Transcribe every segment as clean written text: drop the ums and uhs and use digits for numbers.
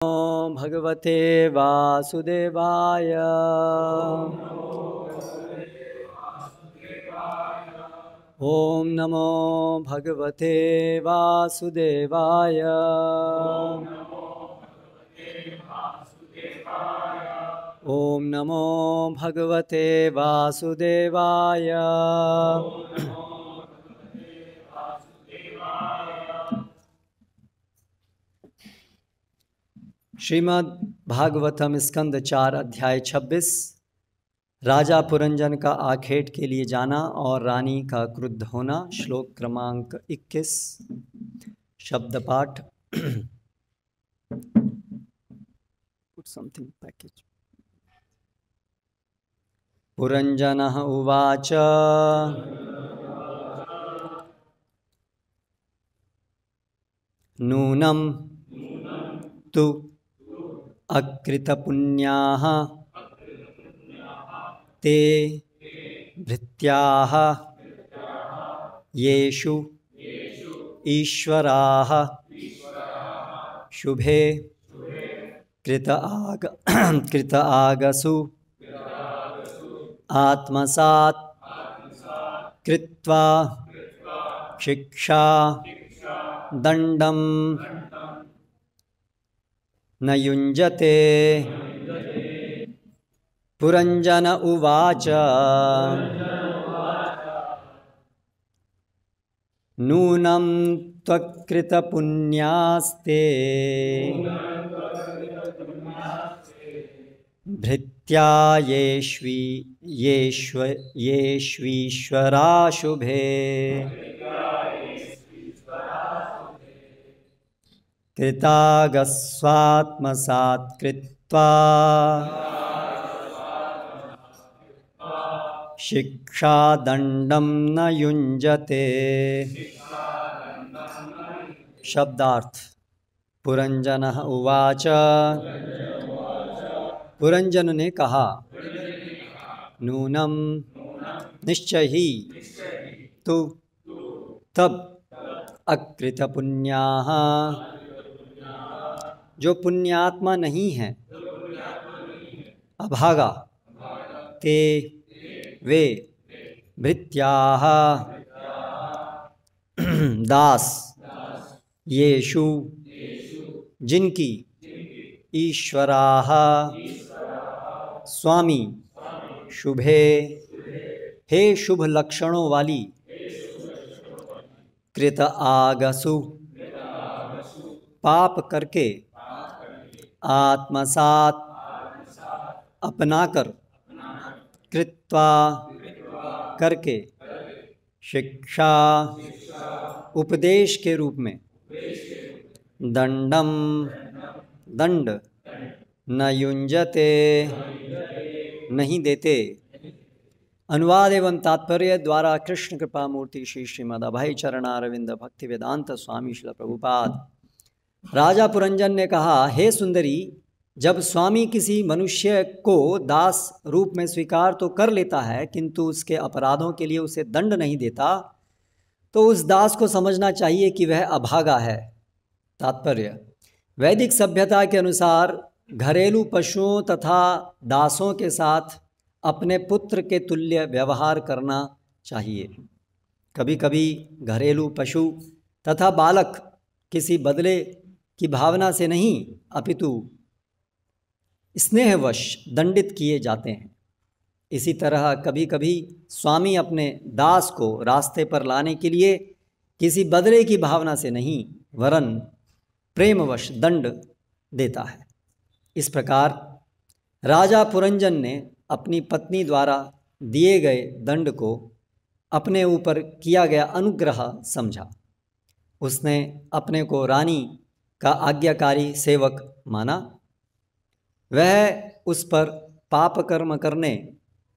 नमो भगवते वासुदेवाय। ओम नमो भगवते वासुदेवाय। ओम नमो भगवते वासुदेवाय। श्रीमद् भागवतम स्कंद 4 अध्याय 26 राजा पुरंजन का आखेट के लिए जाना और रानी का क्रुद्ध होना। श्लोक क्रमांक 21। शब्द पाठ। पुरंजनः उवाच नूनं तु अकृतपुण्याः ते भृत्याः येषु ईश्वराः शुभे कृत आगसु आत्मसात् कृत्वा शिक्षा दंडं न युञ्जते। पुरंजन उवाच नूनं त्वकृतपुण्यास्ते भृत्या येष्वीश्वरा शुभे कृतागस्वात्मसात् कृत्वा शिक्षादंडं न युञ्जते। शब्दार्थ। पुरंजनः उवाच पुरंजन ने कहा नूनम निश्चय ही तु तब अकृत पुण्याः जो पुण्यात्मा नहीं है अभागा ते वे भृत्याः दास येषु जिनकी ईश्वराः स्वामी शुभे हे शुभ लक्षणों वाली कृत आगसु पाप करके आत्मसात अपनाकर कृत्वा करके शिक्षा उपदेश के रूप में दंडम दंड न युञ्जते नहीं देते। अनुवाद एवं तात्पर्य द्वारा कृष्ण कृपा मूर्ति श्री श्रीमद् अभय चरणारविंद भक्ति वेदांत स्वामी श्रील प्रभुपाद। राजा पुरंजन ने कहा, हे सुंदरी, जब स्वामी किसी मनुष्य को दास रूप में स्वीकार तो कर लेता है किंतु उसके अपराधों के लिए उसे दंड नहीं देता, तो उस दास को समझना चाहिए कि वह अभागा है। तात्पर्य। वैदिक सभ्यता के अनुसार घरेलू पशुओं तथा दासों के साथ अपने पुत्र के तुल्य व्यवहार करना चाहिए। कभी कभी घरेलू पशु तथा बालक किसी बदले की भावना से नहीं अपितु स्नेहवश दंडित किए जाते हैं। इसी तरह कभी कभी स्वामी अपने दास को रास्ते पर लाने के लिए किसी बदले की भावना से नहीं वरन प्रेमवश दंड देता है। इस प्रकार राजा पुरंजन ने अपनी पत्नी द्वारा दिए गए दंड को अपने ऊपर किया गया अनुग्रह समझा। उसने अपने को रानी का आज्ञाकारी सेवक माना। वह उस पर पाप कर्म करने,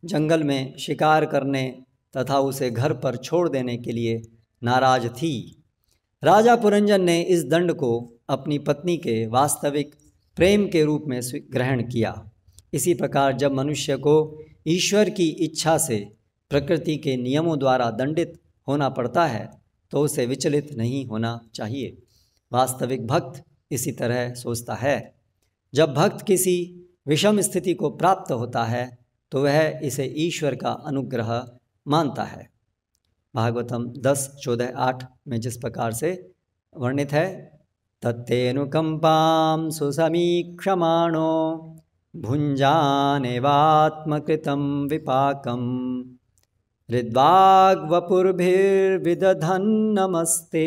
जंगल में शिकार करने तथा उसे घर पर छोड़ देने के लिए नाराज थी। राजा पुरंजन ने इस दंड को अपनी पत्नी के वास्तविक प्रेम के रूप में ग्रहण किया। इसी प्रकार जब मनुष्य को ईश्वर की इच्छा से प्रकृति के नियमों द्वारा दंडित होना पड़ता है तो उसे विचलित नहीं होना चाहिए। वास्तविक भक्त इसी तरह सोचता है। जब भक्त किसी विषम स्थिति को प्राप्त होता है तो वह इसे ईश्वर का अनुग्रह मानता है। भागवतम 10:14-8 में जिस प्रकार से वर्णित है, तत्तेनुकंपां सुसमीक्षमाणो भुञ्जानेवात्मकृतं विपाकम् हृद्वाग्वपुर्भिर्विदधन्नमस्ते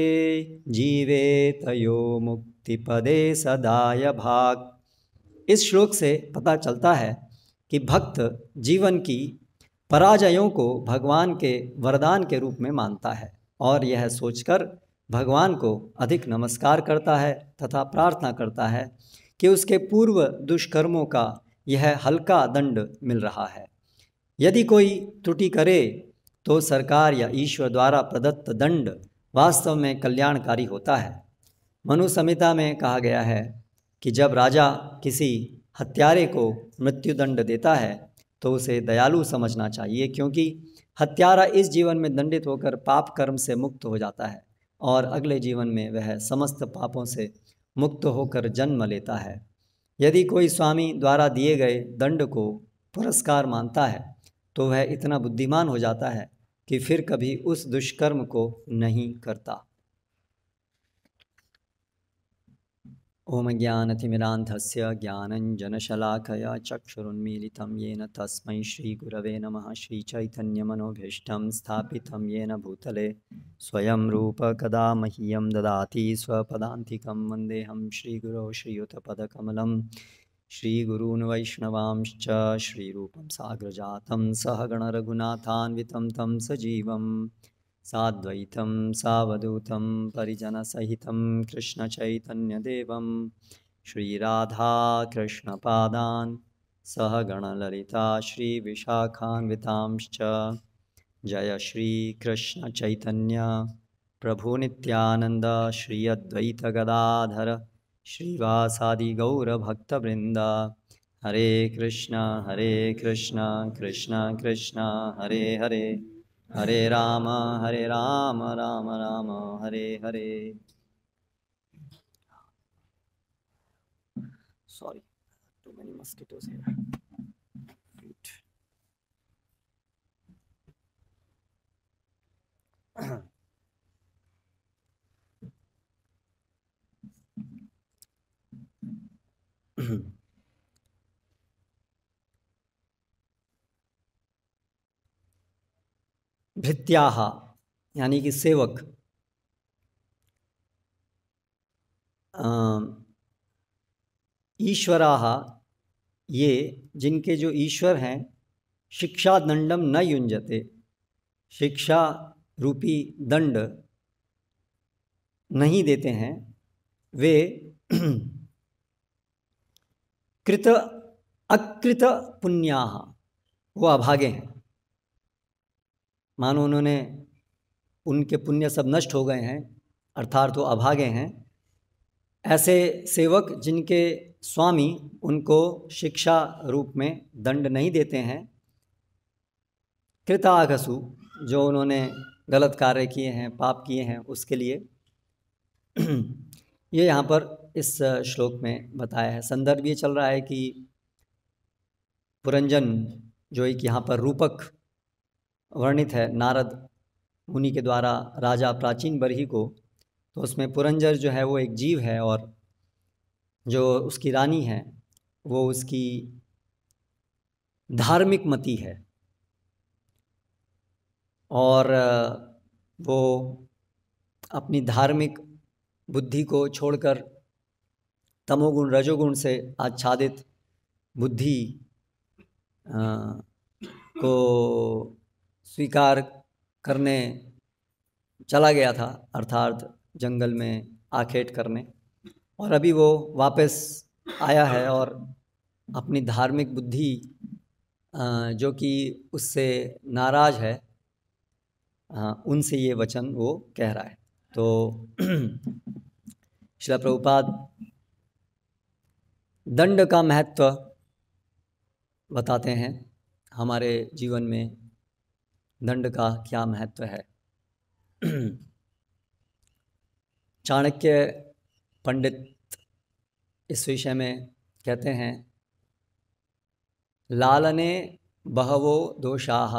जीवेतयो मुक्तिपदे सदाय भाग। इस श्लोक से पता चलता है कि भक्त जीवन की पराजयों को भगवान के वरदान के रूप में मानता है और यह सोचकर भगवान को अधिक नमस्कार करता है तथा प्रार्थना करता है कि उसके पूर्व दुष्कर्मों का यह हल्का दंड मिल रहा है। यदि कोई त्रुटि करे तो सरकार या ईश्वर द्वारा प्रदत्त दंड वास्तव में कल्याणकारी होता है। मनु संहिता में कहा गया है कि जब राजा किसी हत्यारे को मृत्युदंड देता है तो उसे दयालु समझना चाहिए, क्योंकि हत्यारा इस जीवन में दंडित होकर पाप कर्म से मुक्त हो जाता है और अगले जीवन में वह समस्त पापों से मुक्त होकर जन्म लेता है। यदि कोई स्वामी द्वारा दिए गए दंड को पुरस्कार मानता है तो वह इतना बुद्धिमान हो जाता है कि फिर कभी उस दुष्कर्म को नहीं करता। ओम ज्ञानतिमिरान्धस्य ज्ञानञ्जनशलाकया चक्षुरुन्मीलितं येन तस्मै श्रीगुरवे नमः। श्रीचैतन्यमनोभीष्टं स्थापितं येन भूतले स्वयं रूप कदा मह्यं ददाति स्वपदान्तिकं। वन्देऽहं श्रीगुरो श्रीयुतपदकमलं श्रीगुरून् वैष्णवांश्च श्रीरूपं साग्रजातं सहगणरघुनाथान्वितं तं सजीवं साद्वैतं सावधूतं परिजनसहितं कृष्णचैतन्यदेवं श्रीराधाकृष्णपादान् सहगणललिता श्रीविशाखान्वितांश्च। जय श्रीकृष्णचैतन्य प्रभुनित्यानन्द श्री अद्वैतगदाधर श्रीवासादि गौरभक्तवृन्द। हरे कृष्ण कृष्ण कृष्ण हरे हरे, हरे Ram Ram Ram Hare Hare. Sorry, too many mosquitoes here. भृत्याः यानी कि सेवक, ईश्वराः ये जिनके जो ईश्वर हैं, शिक्षा दंडम न युञ्जते, शिक्षा रूपी दंड नहीं देते हैं, वे कृत अकृत पुण्याः, वो अभागे हैं। मानो उन्होंने उनके पुण्य सब नष्ट हो गए हैं, अर्थात वो अभागे हैं। ऐसे सेवक जिनके स्वामी उनको शिक्षा रूप में दंड नहीं देते हैं। कृताघसु, जो उन्होंने गलत कार्य किए हैं, पाप किए हैं, उसके लिए ये यहाँ पर इस श्लोक में बताया है। संदर्भ ये चल रहा है कि पुरंजन जो एक यहाँ पर रूपक वर्णित है नारद मुनि के द्वारा राजा प्राचीन बरही को, तो उसमें पुरंजर जो है वो एक जीव है और जो उसकी रानी है वो उसकी धार्मिक मति है और वो अपनी धार्मिक बुद्धि को छोड़कर तमोगुण रजोगुण से आच्छादित बुद्धि को स्वीकार करने चला गया था, अर्थात जंगल में आखेट करने। और अभी वो वापस आया है और अपनी धार्मिक बुद्धि जो कि उससे नाराज़ है, उनसे ये वचन वो कह रहा है। तो श्रील प्रभुपाद दंड का महत्व बताते हैं, हमारे जीवन में दंड का क्या महत्व है। चाणक्य पंडित इस विषय में कहते हैं लालने बहवो दोषाः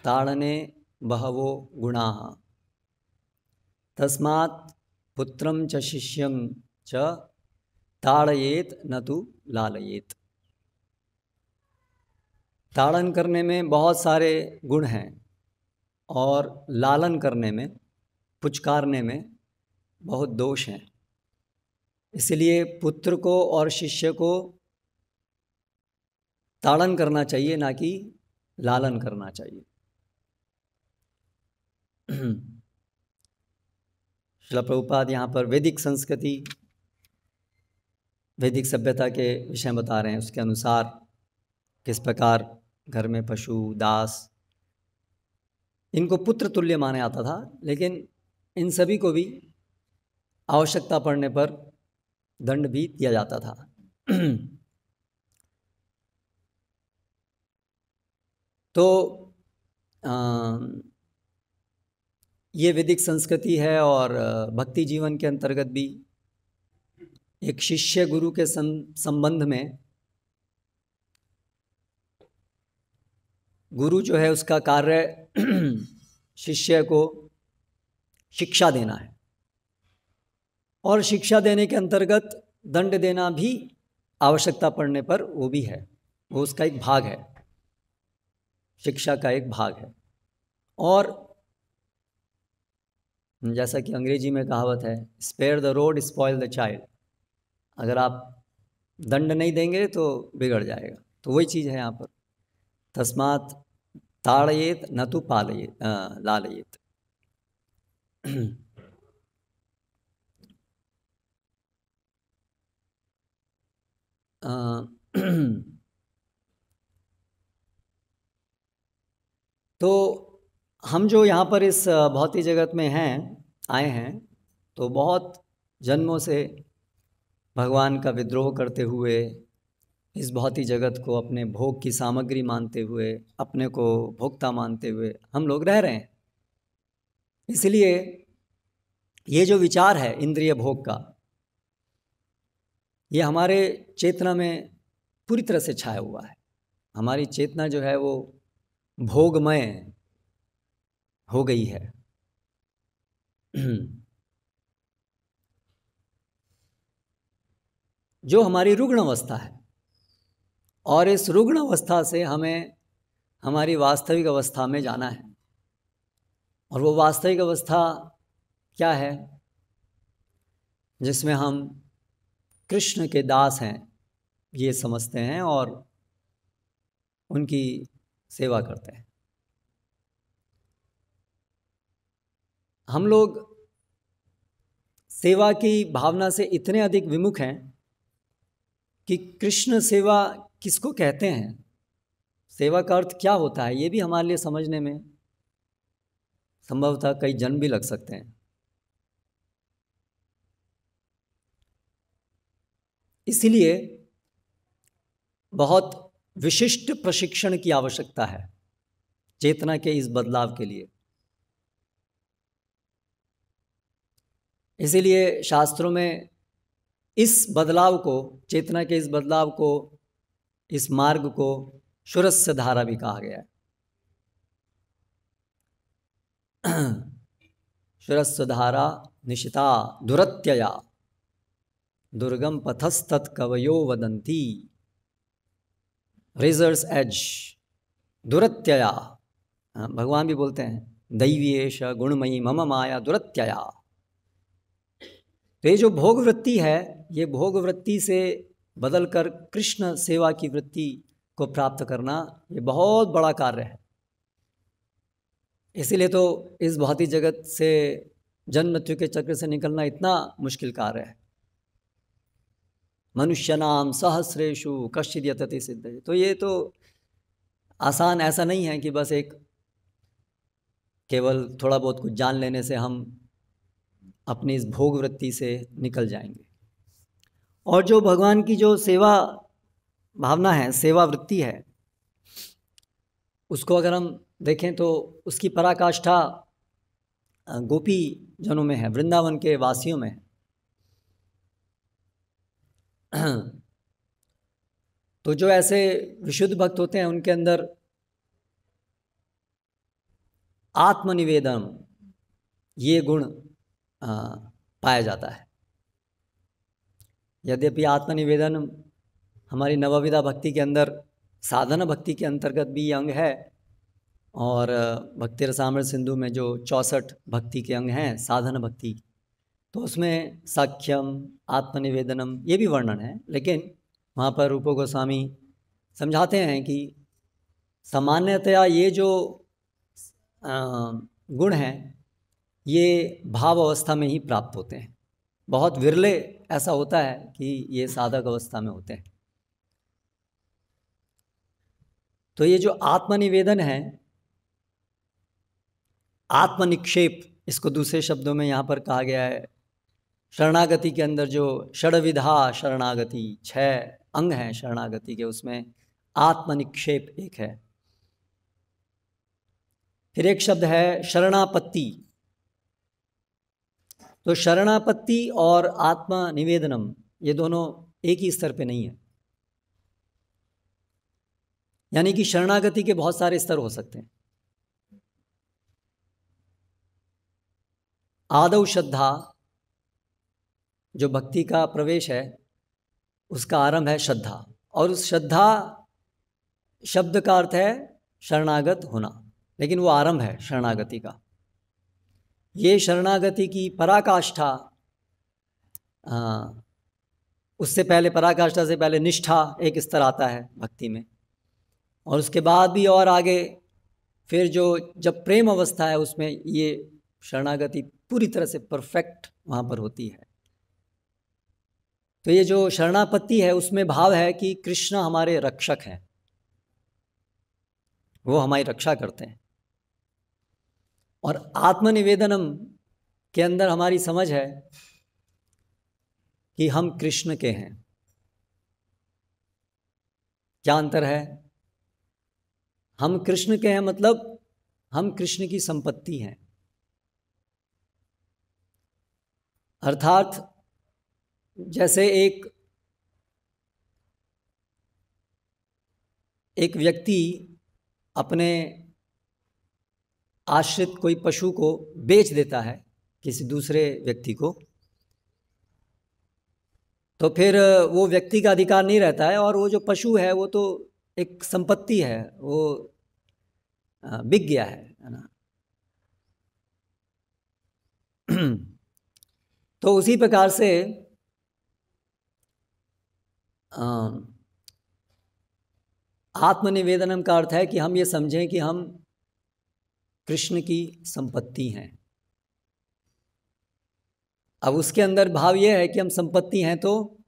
ताड़ने बहवो गुणाः तस्मात् पुत्रं च शिष्यं च ताड़येत न तु लालयेत। ताड़न करने में बहुत सारे गुण हैं और लालन करने में, पुचकारने में बहुत दोष हैं। इसलिए पुत्र को और शिष्य को ताड़न करना चाहिए, ना कि लालन करना चाहिए। श्रील प्रभुपाद यहाँ पर वैदिक संस्कृति, वैदिक सभ्यता के विषय बता रहे हैं। उसके अनुसार किस प्रकार घर में पशु, दास, इनको पुत्र तुल्य माना जाता था, लेकिन इन सभी को भी आवश्यकता पड़ने पर दंड भी दिया जाता था। तो ये वैदिक संस्कृति है और भक्ति जीवन के अंतर्गत भी एक शिष्य गुरु के संबंध में गुरु जो है उसका कार्य शिष्य को शिक्षा देना है और शिक्षा देने के अंतर्गत दंड देना भी आवश्यकता पड़ने पर वो भी है, वो उसका एक भाग है, शिक्षा का एक भाग है। और जैसा कि अंग्रेजी में कहावत है, spare the rod spoil the child. अगर आप दंड नहीं देंगे तो बिगड़ जाएगा। तो वही चीज़ है यहाँ पर, तस्मात् ताड़येत न तु पालयेत लालयेत। तो हम जो यहाँ पर इस भौतिक जगत में हैं, आए हैं, तो बहुत जन्मों से भगवान का विद्रोह करते हुए, इस भौतिक जगत को अपने भोग की सामग्री मानते हुए, अपने को भोक्ता मानते हुए हम लोग रह रहे हैं। इसलिए ये जो विचार है इंद्रिय भोग का, ये हमारे चेतना में पूरी तरह से छाया हुआ है। हमारी चेतना जो है वो भोगमय हो गई है। जो हमारी रुग्ण अवस्था है, और इस रुग्ण अवस्था से हमें हमारी वास्तविक अवस्था में जाना है। और वो वास्तविक अवस्था क्या है? जिसमें हम कृष्ण के दास हैं ये समझते हैं और उनकी सेवा करते हैं। हम लोग सेवा की भावना से इतने अधिक विमुख हैं कि कृष्ण सेवा किसको कहते हैं, सेवा का अर्थ क्या होता है, ये भी हमारे लिए समझने में संभवतः कई जन्म भी लग सकते हैं। इसलिए बहुत विशिष्ट प्रशिक्षण की आवश्यकता है चेतना के इस बदलाव के लिए। इसीलिए शास्त्रों में इस बदलाव को, चेतना के इस बदलाव को, इस मार्ग को शुरस्य धारा भी कहा गया है। शुरस्य धारा निशिता दुरत्यया दुर्गम पथस्तत् कवयो वदन्ति। रेजर्स एज दुरत्यया, भगवान भी बोलते हैं दैवीएश गुणमयी मम माया दुरत्यया। तो ये जो भोग वृत्ति है, ये भोग वृत्ति से बदलकर कृष्ण सेवा की वृत्ति को प्राप्त करना, ये बहुत बड़ा कार्य है। इसीलिए तो इस भौतिक जगत से, जन्म मृत्यु के चक्र से निकलना इतना मुश्किल कार्य है। मनुष्यनाम सहस्रेषु कश्चिद् यतते सिद्धये। तो ये तो आसान ऐसा नहीं है कि बस एक केवल थोड़ा बहुत कुछ जान लेने से हम अपनी इस भोग वृत्ति से निकल जाएंगे। और जो भगवान की जो सेवा भावना है, सेवा वृत्ति है, उसको अगर हम देखें तो उसकी पराकाष्ठा गोपी जनों में है, वृंदावन के वासियों में है। तो जो ऐसे विशुद्ध भक्त होते हैं उनके अंदर आत्मनिवेदन ये गुण पाया जाता है। यद्यपि आत्मनिवेदन हमारी नवविधा भक्ति के अंदर साधना भक्ति के अंतर्गत भी ये अंग है, और भक्ति रसामृत सिंधु में जो 64 भक्ति के अंग हैं साधना भक्ति, तो उसमें साख्यम आत्मनिवेदनम ये भी वर्णन है। लेकिन वहाँ पर रूप गोस्वामी समझाते हैं कि सामान्यतया ये जो गुण हैं ये भाव अवस्था में ही प्राप्त होते हैं। बहुत विरले ऐसा होता है कि ये साधक अवस्था में होते हैं। तो ये जो आत्मनिवेदन है, आत्मनिक्षेप, इसको दूसरे शब्दों में यहाँ पर कहा गया है। शरणागति के अंदर जो षड्विधा शरणागति 6 अंग हैं शरणागति के, उसमें आत्मनिक्षेप एक है। फिर एक शब्द है शरणापत्ति। तो शरणापत्ति और आत्मनिवेदनम ये दोनों एक ही स्तर पे नहीं है, यानी कि शरणागति के बहुत सारे स्तर हो सकते हैं। आदौ श्रद्धा जो भक्ति का प्रवेश है उसका आरंभ है श्रद्धा, और उस श्रद्धा शब्द का अर्थ है शरणागत होना, लेकिन वो आरंभ है शरणागति का। ये शरणागति की पराकाष्ठा, उससे पहले, पराकाष्ठा से पहले निष्ठा एक स्तर आता है भक्ति में, और उसके बाद भी और आगे फिर जब प्रेम अवस्था है उसमें ये शरणागति पूरी तरह से परफेक्ट वहाँ पर होती है। तो ये जो शरणापत्ति है उसमें भाव है कि कृष्ण हमारे रक्षक हैं, वो हमारी रक्षा करते हैं। और आत्मनिवेदनम के अंदर हमारी समझ है कि हम कृष्ण के हैं। क्या अंतर है? हम कृष्ण के हैं मतलब हम कृष्ण की संपत्ति हैं। अर्थात जैसे एक व्यक्ति अपने आश्रित कोई पशु को बेच देता है किसी दूसरे व्यक्ति को, तो फिर वो व्यक्ति का अधिकार नहीं रहता है, और वो जो पशु है वो तो एक संपत्ति है, वो बिक गया है ना। तो उसी प्रकार से आत्मनिवेदनम का अर्थ है कि हम ये समझें कि हम कृष्ण की संपत्ति हैं। अब उसके अंदर भाव ये है कि हम संपत्ति हैं, तो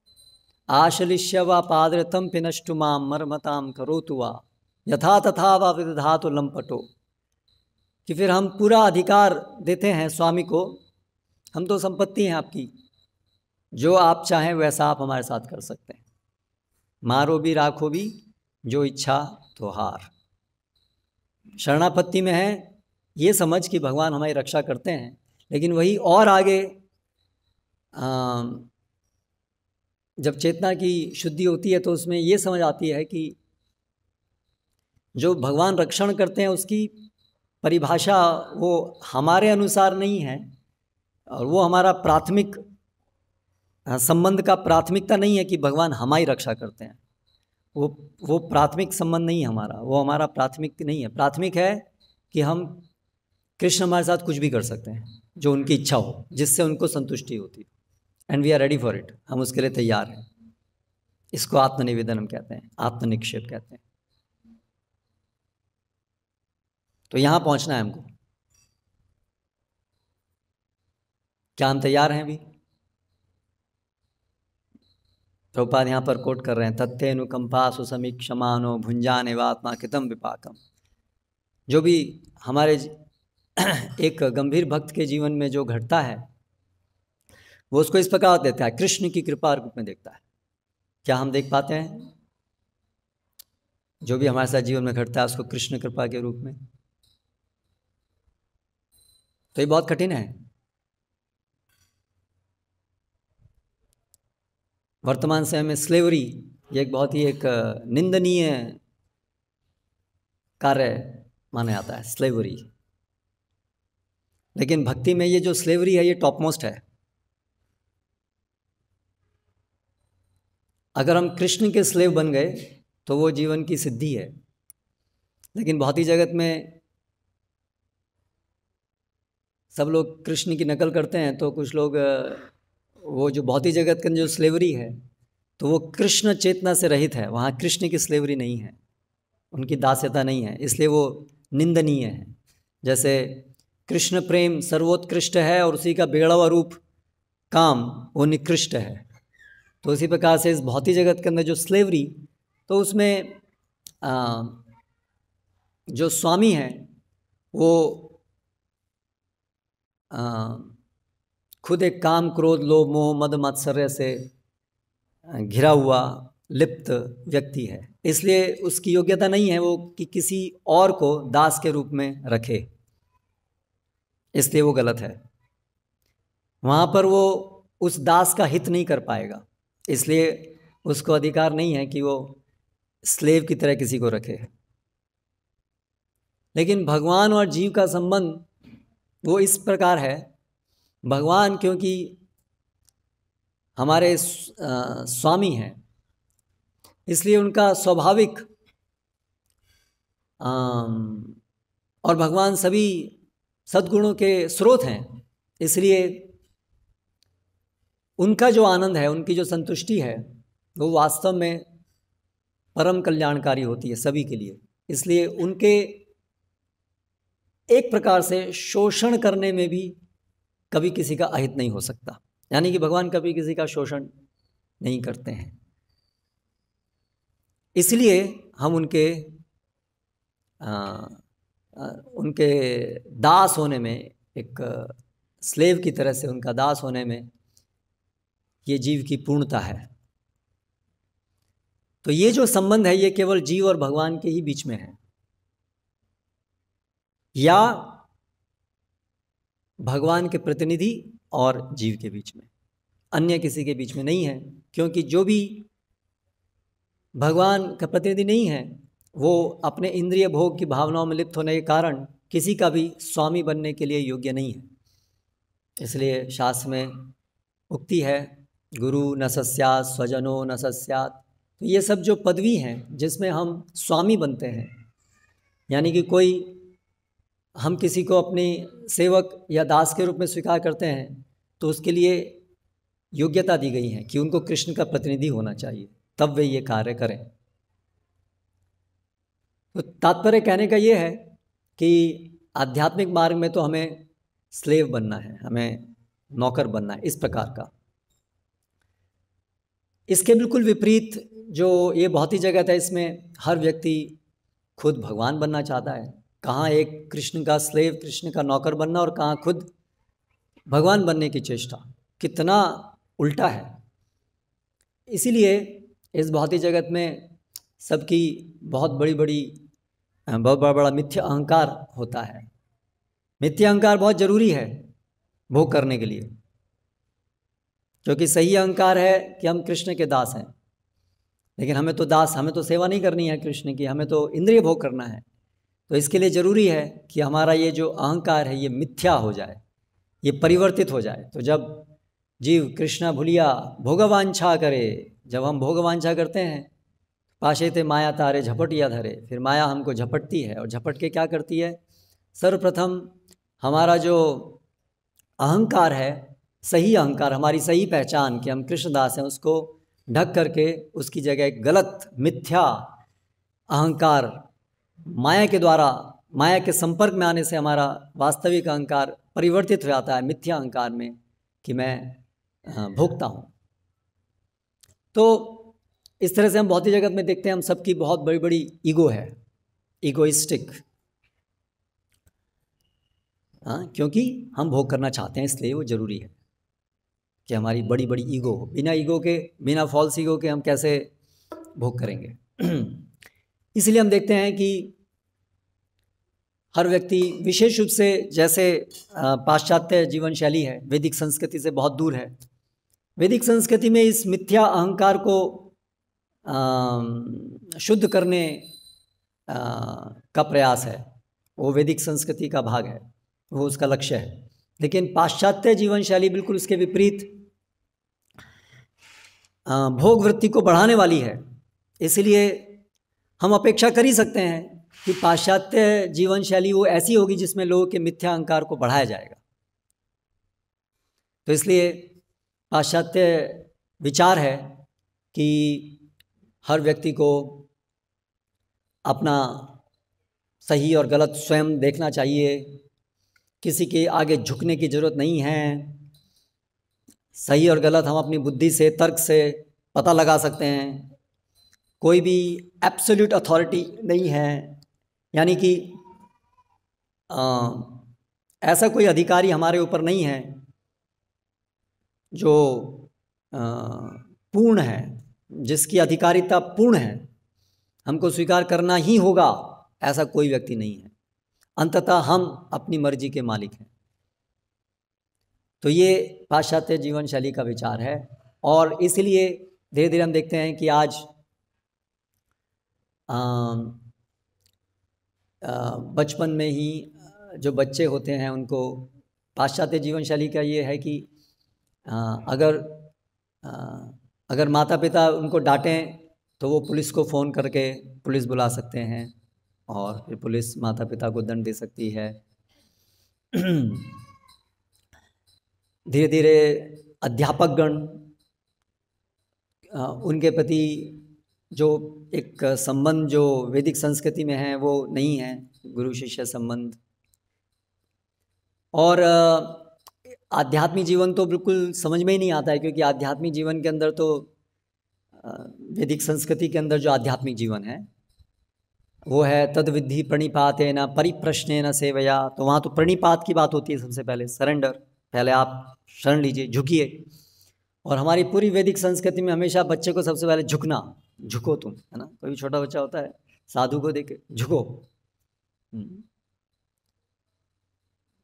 आशलिष्य व पादरतम पिनष्टु माम मर्मताम करोतु वा यथा तथा व विदधातु लंपटो, कि फिर हम पूरा अधिकार देते हैं स्वामी को, हम तो संपत्ति हैं आपकी, जो आप चाहें वैसा आप हमारे साथ कर सकते हैं, मारो भी राखो भी जो इच्छा तो हार। शरणापत्ति में है ये समझ कि भगवान हमारी रक्षा करते हैं, लेकिन वही और आगे जब चेतना की शुद्धि होती है तो उसमें ये समझ आती है कि जो भगवान रक्षण करते हैं उसकी परिभाषा वो हमारे अनुसार नहीं है, और वो हमारा प्राथमिक संबंध का प्राथमिकता नहीं है कि भगवान हमारी रक्षा करते हैं। वो प्राथमिक संबंध नहीं है हमारा, वो हमारा प्राथमिक नहीं है। प्राथमिक है कि हम कृष्ण हमारे साथ कुछ भी कर सकते हैं जो उनकी इच्छा हो, जिससे उनको संतुष्टि होती है, and we are ready for it, हम उसके लिए तैयार हैं। इसको आत्मनिवेदन हम कहते हैं, आत्मनिक्षेप कहते हैं। तो यहाँ पहुँचना है हमको। क्या हम तैयार हैं अभी? प्रभुपाद यहाँ पर कोट कर रहे हैं, तथ्यनुकंपा सुसमीक्षमानो भुंजाने वात्मा कृतम विपाकम। जो भी हमारे एक गंभीर भक्त के जीवन में जो घटता है वो उसको इस प्रकार देता है, कृष्ण की कृपा रूप में देखता है। क्या हम देख पाते हैं जो भी हमारे साथ जीवन में घटता है उसको कृष्ण कृपा के रूप में? तो ये बहुत कठिन है। वर्तमान समय में स्लेवरी ये एक बहुत ही एक निंदनीय कार्य माना जाता है, स्लेवरी। लेकिन भक्ति में ये जो स्लेवरी है ये टॉप मोस्ट है। अगर हम कृष्ण के स्लेव बन गए तो वो जीवन की सिद्धि है। लेकिन भौतिक जगत में सब लोग कृष्ण की नकल करते हैं, तो कुछ लोग वो जो भौतिक जगत का जो स्लेवरी है तो वो कृष्ण चेतना से रहित है, वहाँ कृष्ण की स्लेवरी नहीं है, उनकी दास्यता नहीं है, इसलिए वो निंदनीय है। जैसे कृष्ण प्रेम सर्वोत्कृष्ट है और उसी का बिगड़ा रूप काम वो निकृष्ट है, तो उसी प्रकार से इस भौतिक जगत के अंदर जो स्लेवरी, तो उसमें जो स्वामी हैं वो खुद एक काम क्रोध लोभ मोह मद मात्सर्य से घिरा हुआ लिप्त व्यक्ति है, इसलिए उसकी योग्यता नहीं है वो कि किसी और को दास के रूप में रखे, इसलिए वो गलत है। वहाँ पर वो उस दास का हित नहीं कर पाएगा, इसलिए उसको अधिकार नहीं है कि वो स्लेव की तरह किसी को रखे। लेकिन भगवान और जीव का संबंध वो इस प्रकार है, भगवान क्योंकि हमारे स्वामी हैं, इसलिए उनका स्वाभाविक और भगवान सभी सद्गुणों के स्रोत हैं, इसलिए उनका जो आनंद है, उनकी जो संतुष्टि है वो वास्तव में परम कल्याणकारी होती है सभी के लिए। इसलिए उनके एक प्रकार से शोषण करने में भी कभी किसी का अहित नहीं हो सकता, यानी कि भगवान कभी किसी का शोषण नहीं करते हैं। इसलिए हम उनके दास होने में, एक स्लेव की तरह से उनका दास होने में ये जीव की पूर्णता है। तो ये जो संबंध है ये केवल जीव और भगवान के ही बीच में है, या भगवान के प्रतिनिधि और जीव के बीच में, अन्य किसी के बीच में नहीं है। क्योंकि जो भी भगवान का प्रतिनिधि नहीं है वो अपने इंद्रिय भोग की भावनाओं में लिप्त होने के कारण किसी का भी स्वामी बनने के लिए योग्य नहीं है। इसलिए शास्त्र में उक्ति है, गुरु न सस्यात् स्वजनो न सस्यात्। तो ये सब जो पदवी हैं जिसमें हम स्वामी बनते हैं, यानी कि कोई हम किसी को अपनी सेवक या दास के रूप में स्वीकार करते हैं तो उसके लिए योग्यता दी गई है कि उनको कृष्ण का प्रतिनिधि होना चाहिए, तब वे ये कार्य करें। तो तात्पर्य कहने का ये है कि आध्यात्मिक मार्ग में तो हमें स्लेव बनना है, हमें नौकर बनना है, इस प्रकार का। इसके बिल्कुल विपरीत जो ये भौतिक जगत है, इसमें हर व्यक्ति खुद भगवान बनना चाहता है। कहाँ एक कृष्ण का स्लेव, कृष्ण का नौकर बनना, और कहाँ खुद भगवान बनने की चेष्टा, कितना उल्टा है। इसीलिए इस भौतिक जगत में सबकी बहुत बड़ा मिथ्या अहंकार होता है। मिथ्या अहंकार बहुत ज़रूरी है भोग करने के लिए, क्योंकि सही अहंकार है कि हम कृष्ण के दास हैं, लेकिन हमें तो सेवा नहीं करनी है कृष्ण की, हमें तो इंद्रिय भोग करना है। तो इसके लिए ज़रूरी है कि हमारा ये जो अहंकार है ये मिथ्या हो जाए, ये परिवर्तित हो जाए। तो जब जीव कृष्णा भूलिया भोगवांछा करे, जब हम भोगवांछा करते हैं, पाशेते माया तारे झपटिया धरे, फिर माया हमको झपटती है, और झपट के क्या करती है, सर्वप्रथम हमारा जो अहंकार है, सही अहंकार, हमारी सही पहचान कि हम कृष्णदास हैं, उसको ढक करके उसकी जगह एक गलत मिथ्या अहंकार, माया के द्वारा, माया के संपर्क में आने से हमारा वास्तविक अहंकार परिवर्तित हो जाता है मिथ्या अहंकार में कि मैं भोगता हूँ। तो इस तरह से हम भौतिक जगत में देखते हैं, हम सबकी बहुत बड़ी बड़ी ईगो है, ईगोइस्टिक, क्योंकि हम भोग करना चाहते हैं, इसलिए वो ज़रूरी है कि हमारी बड़ी बड़ी ईगो हो। बिना ईगो के, बिना फॉल्स ईगो के हम कैसे भोग करेंगे। इसलिए हम देखते हैं कि हर व्यक्ति, विशेष रूप से जैसे पाश्चात्य जीवन शैली है, वैदिक संस्कृति से बहुत दूर है। वैदिक संस्कृति में इस मिथ्या अहंकार को शुद्ध करने का प्रयास है, वो वैदिक संस्कृति का भाग है, वो उसका लक्ष्य है। लेकिन पाश्चात्य जीवन शैली बिल्कुल उसके विपरीत भोग वृत्ति को बढ़ाने वाली है। इसलिए हम अपेक्षा कर ही सकते हैं कि पाश्चात्य जीवन शैली वो ऐसी होगी जिसमें लोगों के मिथ्या अहंकार को बढ़ाया जाएगा। तो इसलिए पाश्चात्य विचार है कि हर व्यक्ति को अपना सही और गलत स्वयं देखना चाहिए, किसी के आगे झुकने की ज़रूरत नहीं है, सही और गलत हम अपनी बुद्धि से, तर्क से पता लगा सकते हैं, कोई भी एब्सोल्यूट अथॉरिटी नहीं है, यानी कि ऐसा कोई अधिकारी हमारे ऊपर नहीं है जो पूर्ण है, जिसकी अधिकारिता पूर्ण है, हमको स्वीकार करना ही होगा, ऐसा कोई व्यक्ति नहीं है। अंततः हम अपनी मर्जी के मालिक हैं। तो ये पाश्चात्य जीवन शैली का विचार है, और इसलिए धीरे धीरे हम देखते हैं कि आज बचपन में ही जो बच्चे होते हैं उनको पाश्चात्य जीवन शैली का ये है कि अगर माता पिता उनको डांटें तो वो पुलिस को फ़ोन करके पुलिस बुला सकते हैं और फिर पुलिस माता पिता को दंड दे सकती है। धीरे धीरे अध्यापकगण उनके प्रति जो एक संबंध जो वैदिक संस्कृति में है वो नहीं है, गुरु शिष्य संबंध। और आध्यात्मिक जीवन तो बिल्कुल समझ में ही नहीं आता है, क्योंकि आध्यात्मिक जीवन के अंदर तो वैदिक संस्कृति के अंदर जो आध्यात्मिक जीवन है वो है तद विद्धि प्रणिपातेन परिप्रश्नेन सेवया। तो वहाँ तो प्रणिपात की बात होती है, सबसे पहले सरेंडर, पहले आप शरण लीजिए, झुकिए। और हमारी पूरी वैदिक संस्कृति में हमेशा बच्चे को सबसे पहले झुकना, झुको तुम, है ना। कोई छोटा बच्चा होता है, साधु को देख के झुको,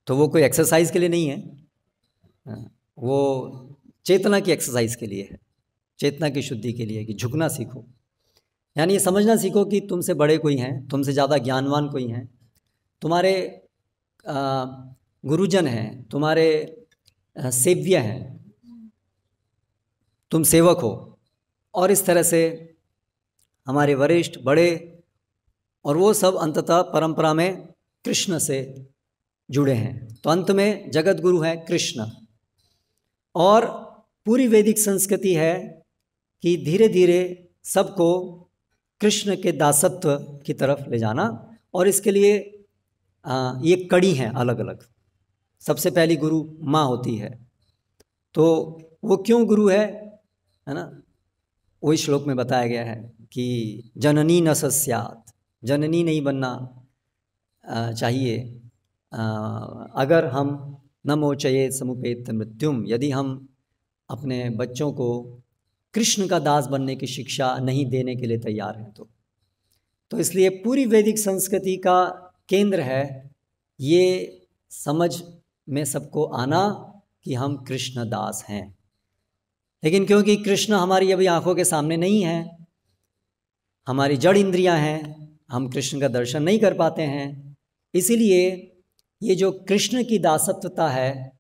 तो वो कोई एक्सरसाइज के लिए नहीं है, वो चेतना की एक्सरसाइज के लिए है, चेतना की शुद्धि के लिए, कि झुकना सीखो। यानी ये समझना सीखो कि तुमसे बड़े कोई हैं, तुमसे ज़्यादा ज्ञानवान कोई हैं, तुम्हारे गुरुजन हैं, तुम्हारे सेव्य हैं, तुम सेवक हो। और इस तरह से हमारे वरिष्ठ बड़े, और वो सब अंततः परंपरा में कृष्ण से जुड़े हैं। तो अंत में जगत गुरु है कृष्ण। और पूरी वैदिक संस्कृति है कि धीरे धीरे सबको कृष्ण के दासत्व की तरफ ले जाना, और इसके लिए ये कड़ी हैं अलग अलग। सबसे पहली गुरु माँ होती है, तो वो क्यों गुरु है ना, वही श्लोक में बताया गया है कि जननी न सस्यात्, जननी नहीं बनना चाहिए अगर हम न मोचयेत समुपेत मृत्युम, यदि हम अपने बच्चों को कृष्ण का दास बनने की शिक्षा नहीं देने के लिए तैयार हैं। तो इसलिए पूरी वैदिक संस्कृति का केंद्र है ये समझ में सबको आना कि हम कृष्ण दास हैं। लेकिन क्योंकि कृष्ण हमारी अभी आंखों के सामने नहीं है, हमारी जड़ इंद्रियां हैं, हम कृष्ण का दर्शन नहीं कर पाते हैं, इसीलिए ये जो कृष्ण की दासत्वता है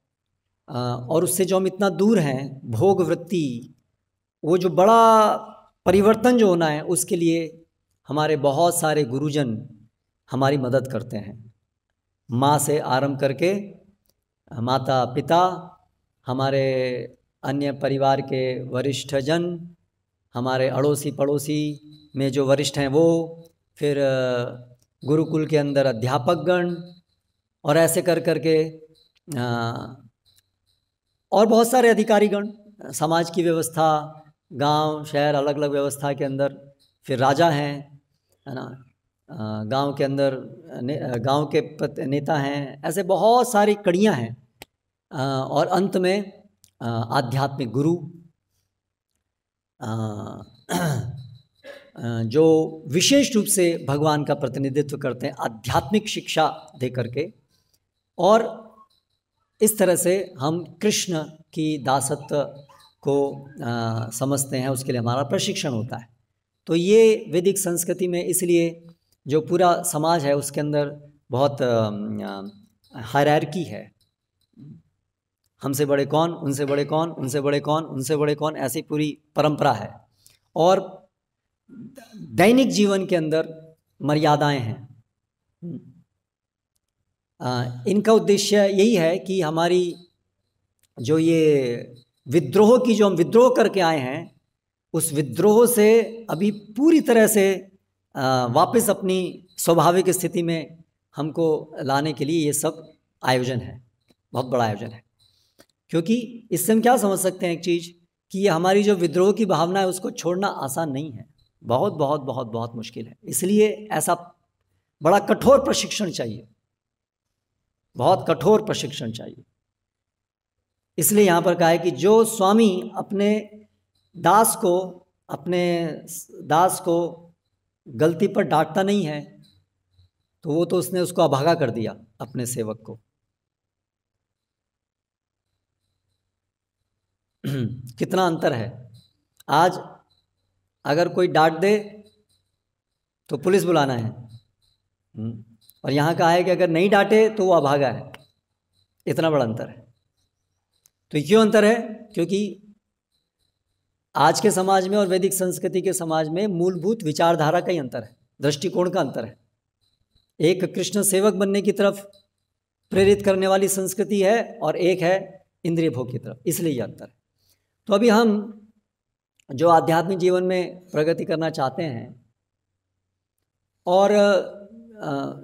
और उससे जो हम इतना दूर हैं, भोग वृत्ति, वो जो बड़ा परिवर्तन जो होना है, उसके लिए हमारे बहुत सारे गुरुजन हमारी मदद करते हैं। माँ से आरंभ करके माता पिता, हमारे अन्य परिवार के वरिष्ठ जन, हमारे अड़ोसी पड़ोसी में जो वरिष्ठ हैं वो, फिर गुरुकुल के अंदर अध्यापकगण, और ऐसे कर करके और बहुत सारे अधिकारीगण, समाज की व्यवस्था, गांव शहर अलग अलग व्यवस्था के अंदर, फिर राजा हैं, है ना, गांव के अंदर गांव के नेता हैं, ऐसे बहुत सारी कड़ियां हैं। और अंत में आध्यात्मिक गुरु जो विशेष रूप से भगवान का प्रतिनिधित्व करते हैं आध्यात्मिक शिक्षा दे करके, और इस तरह से हम कृष्ण की दासत्व को समझते हैं। उसके लिए हमारा प्रशिक्षण होता है। तो ये वैदिक संस्कृति में इसलिए जो पूरा समाज है उसके अंदर बहुत हायरार्की है। हमसे बड़े कौन, उनसे बड़े कौन, उनसे बड़े कौन, उनसे बड़े कौन, ऐसी पूरी परंपरा है। और दैनिक जीवन के अंदर मर्यादाएं हैं। इनका उद्देश्य यही है कि हमारी जो ये विद्रोह की जो हम विद्रोह करके आए हैं उस विद्रोह से अभी पूरी तरह से वापस अपनी स्वाभाविक स्थिति में हमको लाने के लिए ये सब आयोजन है, बहुत बड़ा आयोजन है। क्योंकि इससे हम क्या समझ सकते हैं एक चीज़ कि ये हमारी जो विद्रोह की भावना है उसको छोड़ना आसान नहीं है, बहुत बहुत बहुत बहुत मुश्किल है। इसलिए ऐसा बड़ा कठोर प्रशिक्षण चाहिए, बहुत कठोर प्रशिक्षण चाहिए। इसलिए यहाँ पर कहा है कि जो स्वामी अपने दास को गलती पर डांटता नहीं है तो वो तो उसने उसको अभागा कर दिया अपने सेवक को। कितना अंतर है। आज अगर कोई डांट दे तो पुलिस बुलाना है, और यहाँ कहा है कि अगर नहीं डांटे तो वो अभागा है। इतना बड़ा अंतर है। तो क्यों अंतर है? क्योंकि आज के समाज में और वैदिक संस्कृति के समाज में मूलभूत विचारधारा का ही अंतर है, दृष्टिकोण का अंतर है। एक कृष्ण सेवक बनने की तरफ प्रेरित करने वाली संस्कृति है और एक है इंद्रिय भोग की तरफ, इसलिए ये अंतर है। तो अभी हम जो आध्यात्मिक जीवन में प्रगति करना चाहते हैं, और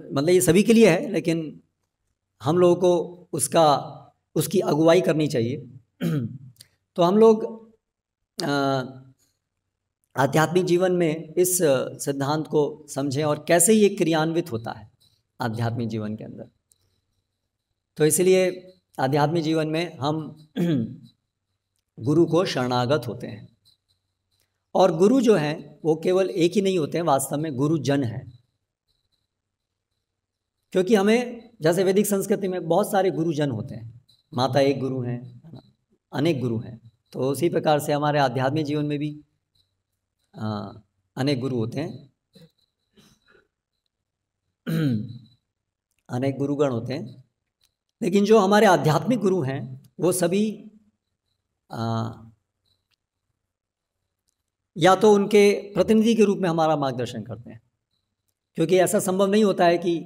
मतलब ये सभी के लिए है, लेकिन हम लोगों को उसकी अगुवाई करनी चाहिए। तो हम लोग आध्यात्मिक जीवन में इस सिद्धांत को समझें और कैसे ये क्रियान्वित होता है आध्यात्मिक जीवन के अंदर। तो इसलिए आध्यात्मिक जीवन में हम गुरु को शरणागत होते हैं। और गुरु जो हैं वो केवल एक ही नहीं होते हैं, वास्तव में गुरुजन हैं। क्योंकि हमें जैसे वैदिक संस्कृति में बहुत सारे गुरुजन होते हैं, माता एक गुरु हैं, अनेक गुरु हैं। तो उसी प्रकार से हमारे आध्यात्मिक जीवन में भी अनेक गुरु होते हैं, अनेक गुरुगण होते हैं। लेकिन जो हमारे आध्यात्मिक गुरु हैं वो सभी या तो उनके प्रतिनिधि के रूप में हमारा मार्गदर्शन करते हैं, क्योंकि ऐसा संभव नहीं होता है कि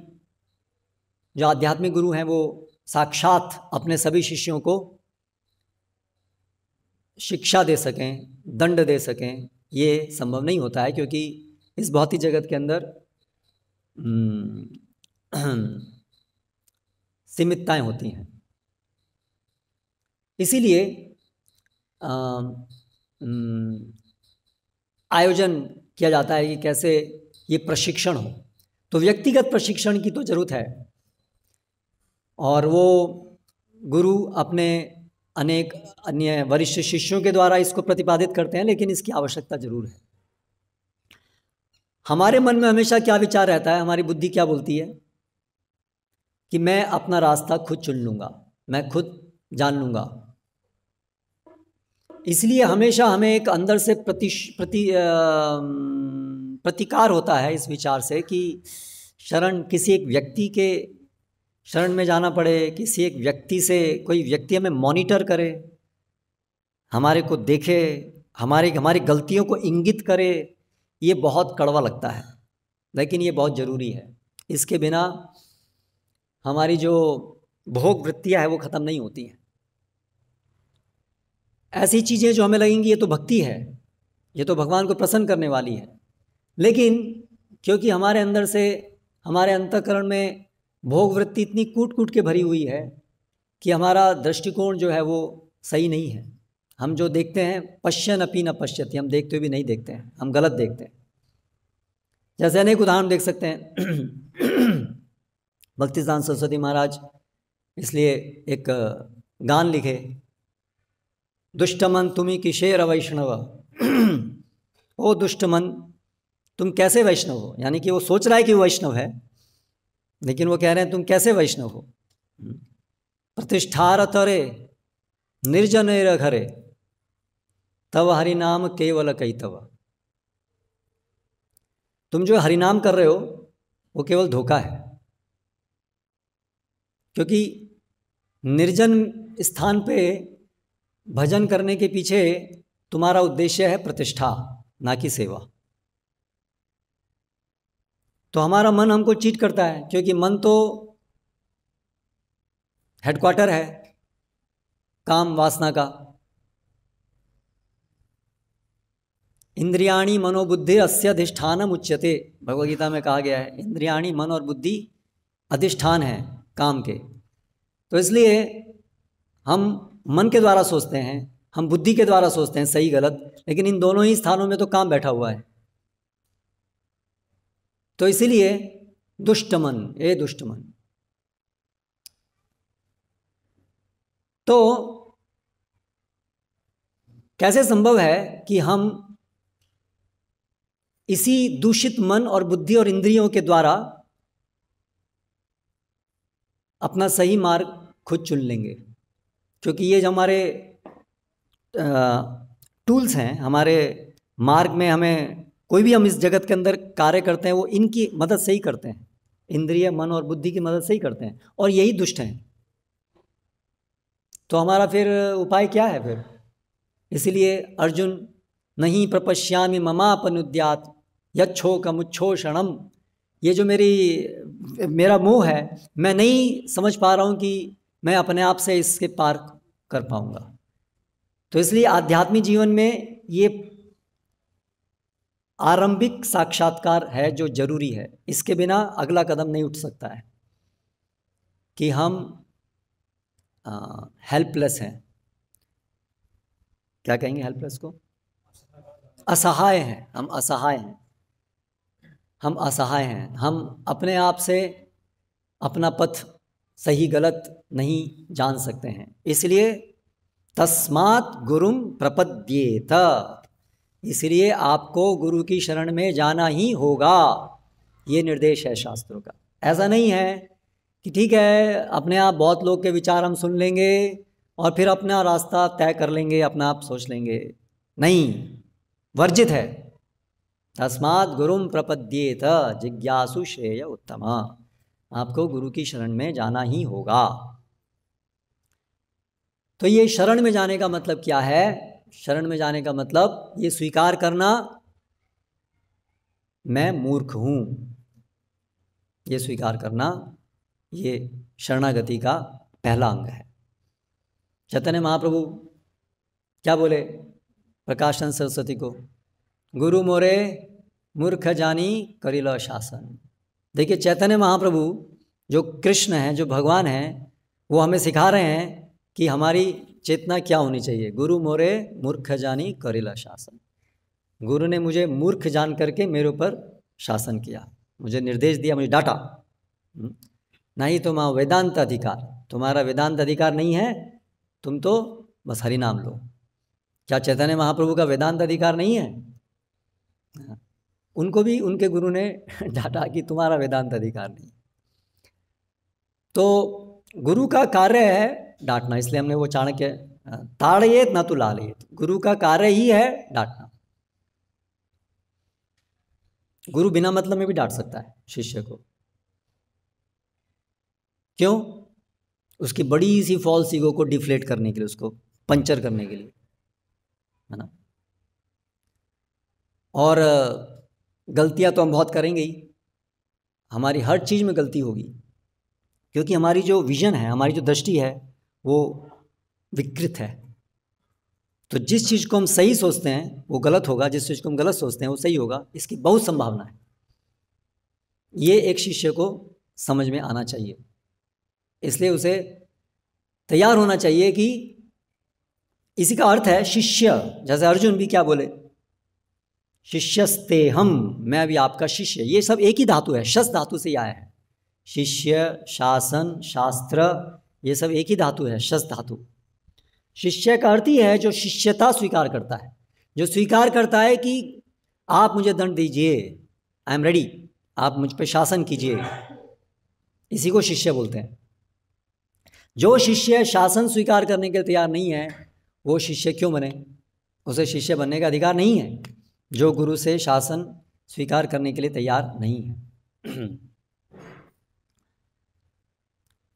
जो आध्यात्मिक गुरु हैं वो साक्षात अपने सभी शिष्यों को शिक्षा दे सकें, दंड दे सकें। ये संभव नहीं होता है, क्योंकि इस भौतिक जगत के अंदर सीमितताएं होती हैं। इसीलिए आयोजन किया जाता है कि कैसे ये प्रशिक्षण हो। तो व्यक्तिगत प्रशिक्षण की तो ज़रूरत है, और वो गुरु अपने अनेक अन्य वरिष्ठ शिष्यों के द्वारा इसको प्रतिपादित करते हैं, लेकिन इसकी आवश्यकता जरूर है। हमारे मन में हमेशा क्या विचार रहता है, हमारी बुद्धि क्या बोलती है कि मैं अपना रास्ता खुद चुन लूँगा, मैं खुद जान लूँगा। इसलिए हमेशा हमें एक अंदर से प्रतिकार होता है इस विचार से कि शरण किसी एक व्यक्ति के शरण में जाना पड़े, किसी एक व्यक्ति से, कोई व्यक्ति हमें मॉनिटर करे, हमारे को देखे, हमारी गलतियों को इंगित करे। ये बहुत कड़वा लगता है, लेकिन ये बहुत ज़रूरी है। इसके बिना हमारी जो भोग वृत्तियाँ है वो ख़त्म नहीं होती हैं। ऐसी चीज़ें जो हमें लगेंगी ये तो भक्ति है, ये तो भगवान को प्रसन्न करने वाली है, लेकिन क्योंकि हमारे अंदर से, हमारे अंतःकरण में भोग वृत्ति इतनी कूट कूट के भरी हुई है कि हमारा दृष्टिकोण जो है वो सही नहीं है। हम जो देखते हैं पश्यन अपि न पश्यति, हम देखते हुए भी नहीं देखते हैं, हम गलत देखते हैं। जैसे अनेक उदाहरण देख सकते हैं। भक्तिसिद्धांत सरस्वती महाराज इसलिए एक गान लिखे, दुष्टमन तुम्ही किशेर वैष्णव। ओ दुष्टमन, तुम कैसे वैष्णव हो? यानी कि वो सोच रहा है कि वो वैष्णव है, लेकिन वो कह रहे हैं तुम कैसे वैष्णव हो? प्रतिष्ठार तरे निर्जन घरे, तव हरि नाम केवल कई तव। तुम जो हरिनाम कर रहे हो वो केवल धोखा है, क्योंकि निर्जन स्थान पे भजन करने के पीछे तुम्हारा उद्देश्य है प्रतिष्ठा, ना कि सेवा। तो हमारा मन हमको चीट करता है, क्योंकि मन तो हेडक्वार्टर है काम वासना का। इंद्रियाणी मनोबुद्धि अस्य अधिष्ठानम उच्यते, भगवद गीता में कहा गया है इंद्रियाणी मन और बुद्धि अधिष्ठान है काम के। तो इसलिए हम मन के द्वारा सोचते हैं, हम बुद्धि के द्वारा सोचते हैं सही गलत, लेकिन इन दोनों ही स्थानों में तो काम बैठा हुआ है। तो इसीलिए दुष्ट मन, ये दुष्ट मन। तो कैसे संभव है कि हम इसी दूषित मन और बुद्धि और इंद्रियों के द्वारा अपना सही मार्ग खुद चुन लेंगे? क्योंकि ये जो हमारे टूल्स हैं, हमारे मार्ग में हमें कोई भी हम इस जगत के अंदर कार्य करते हैं वो इनकी मदद से ही करते हैं, इंद्रिय मन और बुद्धि की मदद से ही करते हैं, और यही दुष्ट हैं। तो हमारा फिर उपाय क्या है फिर? इसीलिए अर्जुन नहीं प्रपश्यामि ममापनुद्यात् यच्छोकमुच्छोषणम, ये जो मेरा मोह है, मैं नहीं समझ पा रहा हूँ कि मैं अपने आप से इसके पार कर पाऊँगा। तो इसलिए आध्यात्मिक जीवन में ये आरंभिक साक्षात्कार है जो जरूरी है, इसके बिना अगला कदम नहीं उठ सकता है कि हम हेल्पलेस हैं। क्या कहेंगे हेल्पलेस को? असहाय हैं, हम असहाय हैं, हम असहाय हैं, हम अपने आप से अपना पथ सही गलत नहीं जान सकते हैं। इसलिए तस्मात् गुरुम प्रपद्येत, इसलिए आपको गुरु की शरण में जाना ही होगा, ये निर्देश है शास्त्रों का। ऐसा नहीं है कि ठीक है अपने आप बहुत लोग के विचार हम सुन लेंगे और फिर अपना रास्ता तय कर लेंगे, अपना आप सोच लेंगे, नहीं, वर्जित है। तस्मात् गुरुम प्रपद्येत जिज्ञासु श्रेय उत्तमा, आपको गुरु की शरण में जाना ही होगा। तो ये शरण में जाने का मतलब क्या है? शरण में जाने का मतलब ये स्वीकार करना मैं मूर्ख हूँ, ये स्वीकार करना, ये शरणागति का पहला अंग है। चैतन्य महाप्रभु क्या बोले प्रकाशन सरस्वती को? गुरु मोरे मूर्ख जानी करिल शासन। देखिए चैतन्य महाप्रभु जो कृष्ण हैं, जो भगवान हैं, वो हमें सिखा रहे हैं कि हमारी चेतना क्या होनी चाहिए। गुरु मोरे मूर्ख जानी करिल शासन, गुरु ने मुझे मूर्ख जान करके मेरे ऊपर शासन किया, मुझे निर्देश दिया, मुझे डांटा। नहीं तो माँ वेदांत अधिकार, तुम्हारा वेदांत अधिकार नहीं है, तुम तो बस हरि नाम लो। क्या चैतन्य महाप्रभु का वेदांत अधिकार नहीं है? उनको भी उनके गुरु ने डांटा कि तुम्हारा वेदांत अधिकार नहीं। तो गुरु का कार्य है डांटना, इसलिए हमने वो चाणक्य ताड़येत न तो लालयेत, गुरु का कार्य ही है डांटना। गुरु बिना मतलब में भी डांट सकता है शिष्य को। क्यों? उसकी बड़ी सी फॉल्स ईगो को डिफ्लेट करने के लिए, उसको पंचर करने के लिए, है ना। और गलतियां तो हम बहुत करेंगे ही, हमारी हर चीज़ में गलती होगी, क्योंकि हमारी जो विजन है, हमारी जो दृष्टि है वो विकृत है। तो जिस चीज़ को हम सही सोचते हैं वो गलत होगा, जिस चीज़ को हम गलत सोचते हैं वो सही होगा, इसकी बहुत संभावना है। ये एक शिष्य को समझ में आना चाहिए। इसलिए उसे तैयार होना चाहिए कि इसी का अर्थ है शिष्य। जैसे अर्जुन भी क्या बोले, शिष्यस्ते हम, मैं भी आपका शिष्य। ये सब एक ही धातु है, शस धातु से ही आया है। शिष्य, शासन, शास्त्र, ये सब एक ही धातु है, शस धातु। शिष्य का अर्थ ही है जो शिष्यता स्वीकार करता है, जो स्वीकार करता है कि आप मुझे दंड दीजिए, आई एम रेडी, आप मुझ पर शासन कीजिए, इसी को शिष्य बोलते हैं। जो शिष्य शासन स्वीकार करने के लिए तैयार नहीं है वो शिष्य क्यों बने? उसे शिष्य बनने का अधिकार नहीं है। जो गुरु से शासन स्वीकार करने के लिए तैयार नहीं है।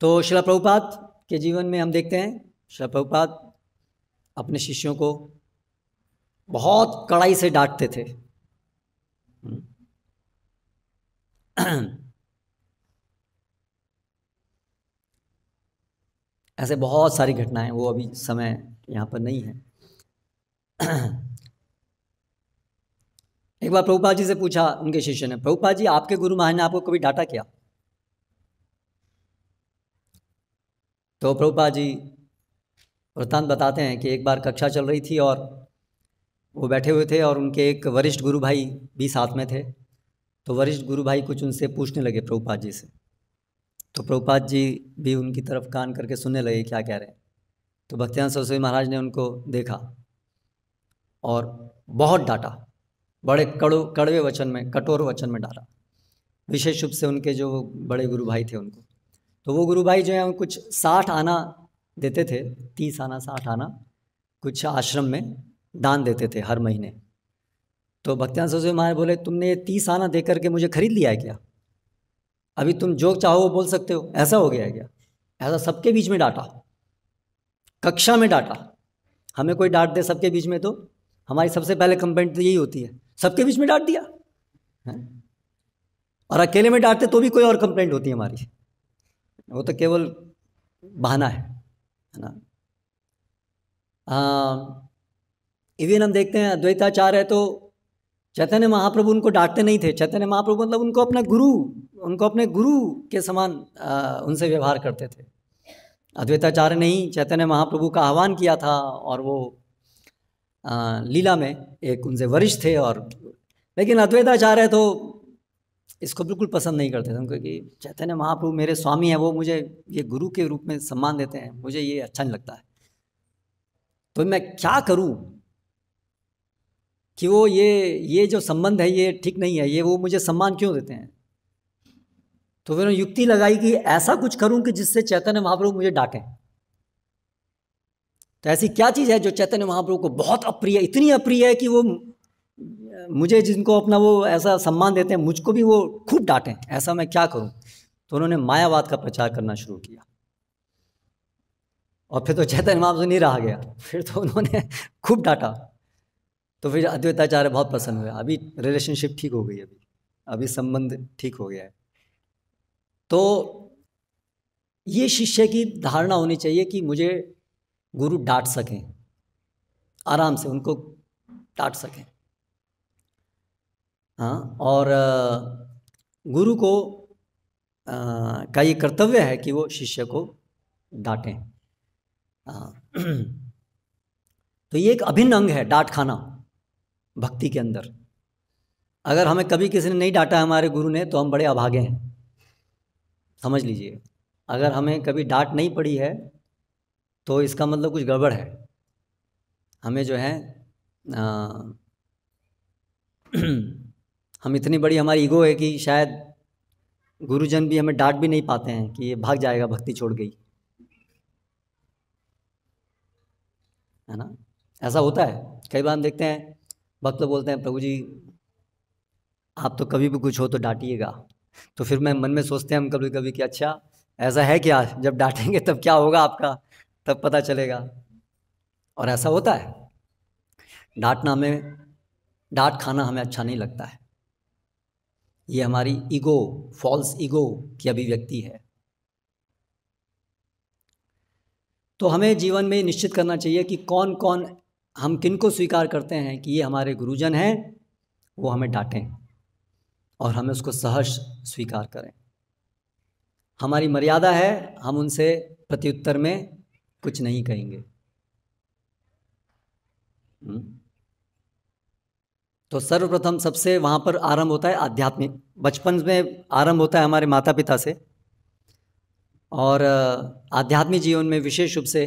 तो श्रील प्रभुपाद के जीवन में हम देखते हैं श्रील प्रभुपाद अपने शिष्यों को बहुत कड़ाई से डांटते थे। ऐसे बहुत सारी घटनाएं, वो अभी समय यहाँ पर नहीं है। एक बार प्रभुपाद जी से पूछा उनके शिष्य ने, प्रभुपाद जी आपके गुरु महाराज ने आपको कभी डांटा क्या? तो प्रभुपाद जी वृत्तांत बताते हैं कि एक बार कक्षा चल रही थी और वो बैठे हुए थे और उनके एक वरिष्ठ गुरु भाई भी साथ में थे। तो वरिष्ठ गुरु भाई कुछ उनसे पूछने लगे प्रभुपाद जी से। तो प्रभुपाद जी भी उनकी तरफ कान करके सुनने लगे क्या कह रहे हैं। तो भक्तिवेदांत सरस्वती महाराज ने उनको देखा और बहुत डांटा, बड़े कड़वे वचन में, कठोर वचन में डाला, विशेष रूप से उनके जो बड़े गुरु भाई थे उनको। तो वो गुरु भाई जो है कुछ 60 आना देते थे, 30 आना 60 आना कुछ आश्रम में दान देते थे हर महीने। तो भक्तिवेदांत सरस्वती महाराज बोले, तुमने ये 30 आना दे करके मुझे खरीद लिया है क्या? अभी तुम जो चाहो वो बोल सकते हो, ऐसा हो गया है क्या? ऐसा सबके बीच में डांटा, कक्षा में डांटा। हमें कोई डांट दे सबके बीच में तो हमारी सबसे पहले कंप्लेंट तो यही होती है, सबके बीच में डांट दिया है? और अकेले में डांटते तो भी कोई और कंप्लेंट होती है हमारी, वो तो केवल बहाना है ना। इवन हम देखते हैं अद्वैताचार्य है तो चैतन्य महाप्रभु उनको डांटते नहीं थे। चैतन्य महाप्रभु मतलब उनको अपने गुरु के समान उनसे व्यवहार करते थे। अद्वैताचार्य ने ही चैतन्य महाप्रभु का आह्वान किया था और वो लीला में एक उनसे वरिष्ठ थे। और लेकिन अद्वैताचार्य तो इसको बिल्कुल पसंद नहीं करते थे, उनको कि चैतन्य महाप्रभु मेरे स्वामी हैं, वो मुझे ये गुरु के रूप में सम्मान देते हैं, मुझे ये अच्छा नहीं लगता है। तो मैं क्या करूं कि वो ये जो संबंध है ये ठीक नहीं है, ये वो मुझे सम्मान क्यों देते हैं? तो फिर युक्ति लगाई कि ऐसा कुछ करूं कि जिससे चैतन्य महाप्रभु मुझे डांटें। तो ऐसी क्या चीज़ है जो चैतन्य महाप्रभु को बहुत अप्रिय, इतनी अप्रिय है कि वो मुझे, जिनको अपना वो ऐसा सम्मान देते हैं, मुझको भी वो खूब डांटें, ऐसा मैं क्या करूं? तो उन्होंने मायावाद का प्रचार करना शुरू किया और फिर तो चैतन्य महाप्रभु नहीं रहा गया, फिर तो उन्होंने खूब डांटा। तो फिर अद्वैताचार्य बहुत प्रसन्न हुए, अभी रिलेशनशिप ठीक हो गई, अभी संबंध ठीक हो गया है। तो ये शिष्य की धारणा होनी चाहिए कि मुझे गुरु डांट सकें, आराम से उनको डांट सकें। हाँ, और गुरु को का ये कर्तव्य है कि वो शिष्य को डांटें। तो ये एक अभिन्न अंग है डांट खाना भक्ति के अंदर। अगर हमें कभी किसी ने नहीं डांटा हमारे गुरु ने तो हम बड़े अभागे हैं, समझ लीजिए। अगर हमें कभी डांट नहीं पड़ी है तो इसका मतलब कुछ गड़बड़ है। हमें जो है हम इतनी बड़ी हमारी ईगो है कि शायद गुरुजन भी हमें डांट भी नहीं पाते हैं कि ये भाग जाएगा, भक्ति छोड़ गई, है ना। ऐसा होता है कई बार हम देखते हैं, भक्त लोग बोलते हैं प्रभु जी आप तो कभी भी कुछ हो तो डांटिएगा। तो फिर मैं मन में सोचते हैं हम कभी कभी कि अच्छा ऐसा है क्या, जब डांटेंगे तब क्या होगा आपका, तब पता चलेगा। और ऐसा होता है, डांट खाना हमें अच्छा नहीं लगता है। ये हमारी ईगो, फॉल्स ईगो की अभिव्यक्ति है। तो हमें जीवन में निश्चित करना चाहिए कि कौन कौन, हम किनको स्वीकार करते हैं कि ये हमारे गुरुजन हैं, वो हमें डांटें और हमें उसको सहर्ष स्वीकार करें। हमारी मर्यादा है, हम उनसे प्रत्युत्तर में कुछ नहीं कहेंगे। तो सर्वप्रथम सबसे वहाँ पर आरंभ होता है आध्यात्मिक, बचपन में आरंभ होता है हमारे माता पिता से, और आध्यात्मिक जीवन में विशेष रूप से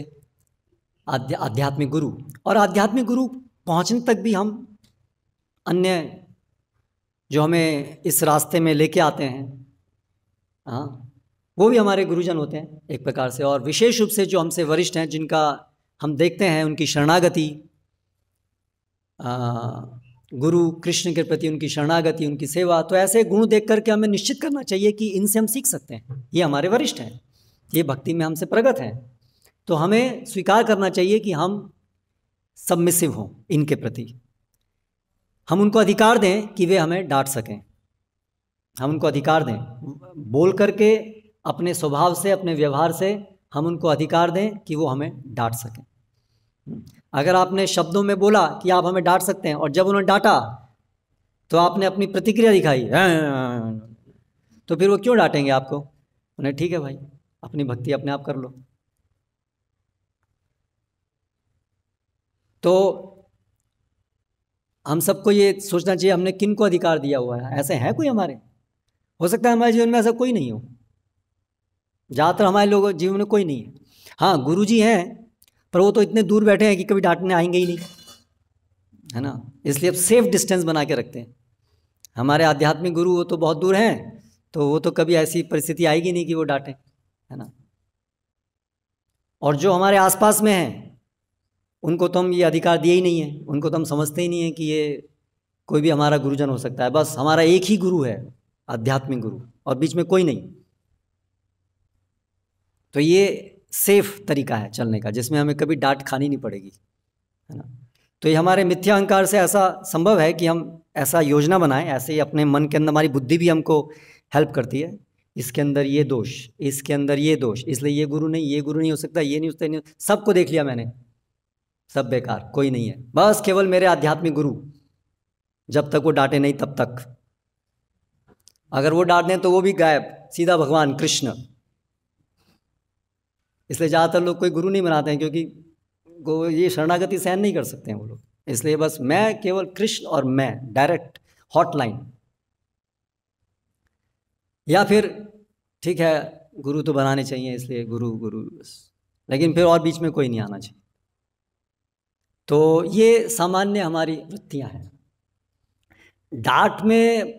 आध्यात्मिक गुरु। और आध्यात्मिक गुरु पहुँचने तक भी हम अन्य जो हमें इस रास्ते में लेके आते हैं, हाँ, वो भी हमारे गुरुजन होते हैं एक प्रकार से। और विशेष रूप से जो हमसे वरिष्ठ हैं, जिनका हम देखते हैं उनकी शरणागति गुरु कृष्ण के प्रति उनकी शरणागति, उनकी सेवा, तो ऐसे गुण देख करके हमें निश्चित करना चाहिए कि इनसे हम सीख सकते हैं, ये हमारे वरिष्ठ हैं, ये भक्ति में हमसे प्रगत हैं, तो हमें स्वीकार करना चाहिए कि हम सबमिसिव हों इनके प्रति, हम उनको अधिकार दें कि वे हमें डांट सकें, हम उनको अधिकार दें, बोल करके अपने स्वभाव से, अपने व्यवहार से हम उनको अधिकार दें कि वो हमें डांट सकें। अगर आपने शब्दों में बोला कि आप हमें डांट सकते हैं और जब उन्होंने डांटा तो आपने अपनी प्रतिक्रिया दिखाई, तो फिर वो क्यों डांटेंगे आपको? उन्हें ठीक है भाई, अपनी भक्ति अपने आप कर लो। तो हम सबको ये सोचना चाहिए हमने किन को अधिकार दिया हुआ है। ऐसे है कोई हमारे? हो सकता है हमारे जीवन में ऐसा कोई नहीं हो, ज़्यादातर हमारे लोगों जीवन में कोई नहीं है। हाँ, गुरुजी हैं, पर वो तो इतने दूर बैठे हैं कि कभी डांटने आएंगे ही नहीं, है ना, इसलिए अब सेफ डिस्टेंस बना के रखते हैं। हमारे आध्यात्मिक गुरु वो तो बहुत दूर हैं, तो वो तो कभी ऐसी परिस्थिति आएगी नहीं कि वो डांटें, है ना। और जो हमारे आसपास में हैं उनको तो हम ये अधिकार दिए ही नहीं है, उनको तो हम समझते ही नहीं है कि ये कोई भी हमारा गुरुजन हो सकता है। बस हमारा एक ही गुरु है, आध्यात्मिक गुरु, और बीच में कोई नहीं। तो ये सेफ तरीका है चलने का, जिसमें हमें कभी डांट खानी नहीं पड़ेगी, है ना। तो ये हमारे मिथ्या अहंकार से ऐसा संभव है कि हम ऐसा योजना बनाएं, ऐसे ही अपने मन के अंदर, हमारी बुद्धि भी हमको हेल्प करती है, इसके अंदर ये दोष, इसके अंदर ये दोष, इसलिए ये गुरु नहीं, ये गुरु नहीं हो सकता, ये नहीं हो सकता, नहीं, सबको देख लिया मैंने, सब बेकार, कोई नहीं है, बस केवल मेरे आध्यात्मिक गुरु, जब तक वो डांटे नहीं तब तक। अगर वो डांट दें तो वो भी गायब, सीधा भगवान कृष्ण। इसलिए ज़्यादातर लोग कोई गुरु नहीं बनाते हैं, क्योंकि ये शरणागति सहन नहीं कर सकते हैं वो लोग, इसलिए बस मैं, केवल कृष्ण और मैं, डायरेक्ट हॉटलाइन। या फिर ठीक है गुरु तो बनाने चाहिए, इसलिए गुरु गुरु बस, लेकिन फिर और बीच में कोई नहीं आना चाहिए। तो ये सामान्य हमारी वृत्तियां हैं। डांट में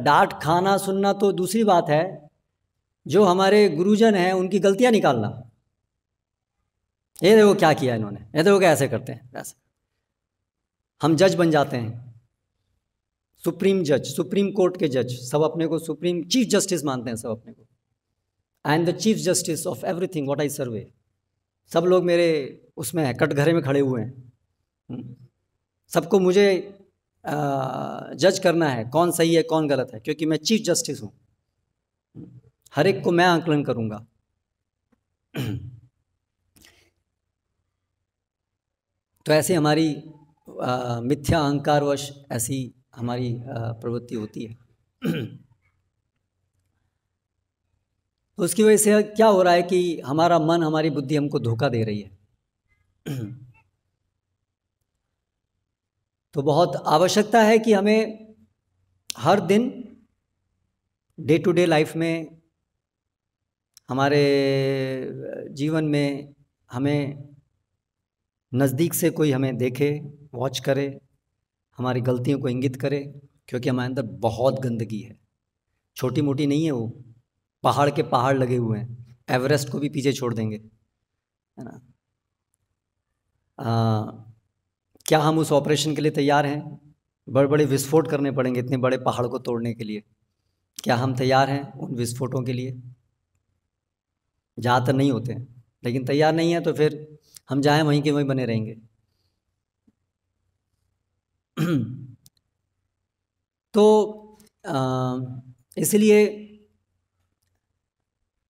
डांट खाना सुनना तो दूसरी बात है, जो हमारे गुरुजन हैं उनकी गलतियां निकालना, ये देखो क्या किया इन्होंने, ये देखो क्या ऐसे करते हैं, ऐसे हम जज बन जाते हैं, सुप्रीम जज, सुप्रीम कोर्ट के जज, सब अपने को सुप्रीम चीफ जस्टिस मानते हैं सब अपने को। I am the chief justice of everything what I survey. सब लोग मेरे उसमें है, कटघरे में खड़े हुए हैं, सबको मुझे जज करना है कौन सही है कौन गलत है, क्योंकि मैं चीफ जस्टिस हूँ, हर एक को मैं आकलन करूँगा। तो ऐसे हमारी मिथ्या अहंकारवश ऐसी हमारी प्रवृत्ति होती है। तो उसकी वजह से क्या हो रहा है कि हमारा मन, हमारी बुद्धि हमको धोखा दे रही है। तो बहुत आवश्यकता है कि हमें हर दिन डे टू डे लाइफ में, हमारे जीवन में, हमें नज़दीक से कोई हमें देखे, वॉच करे, हमारी गलतियों को इंगित करे, क्योंकि हमारे अंदर बहुत गंदगी है, छोटी मोटी नहीं है, वो पहाड़ के पहाड़ लगे हुए हैं, एवरेस्ट को भी पीछे छोड़ देंगे, है ना। क्या हम उस ऑपरेशन के लिए तैयार हैं? बड़े बड़े विस्फोट करने पड़ेंगे इतने बड़े पहाड़ को तोड़ने के लिए, क्या हम तैयार हैं उन विस्फोटों के लिए? ज़्यादातर नहीं होते हैं, लेकिन तैयार नहीं है तो फिर हम जाएं वहीं के वहीं बने रहेंगे। तो इसलिए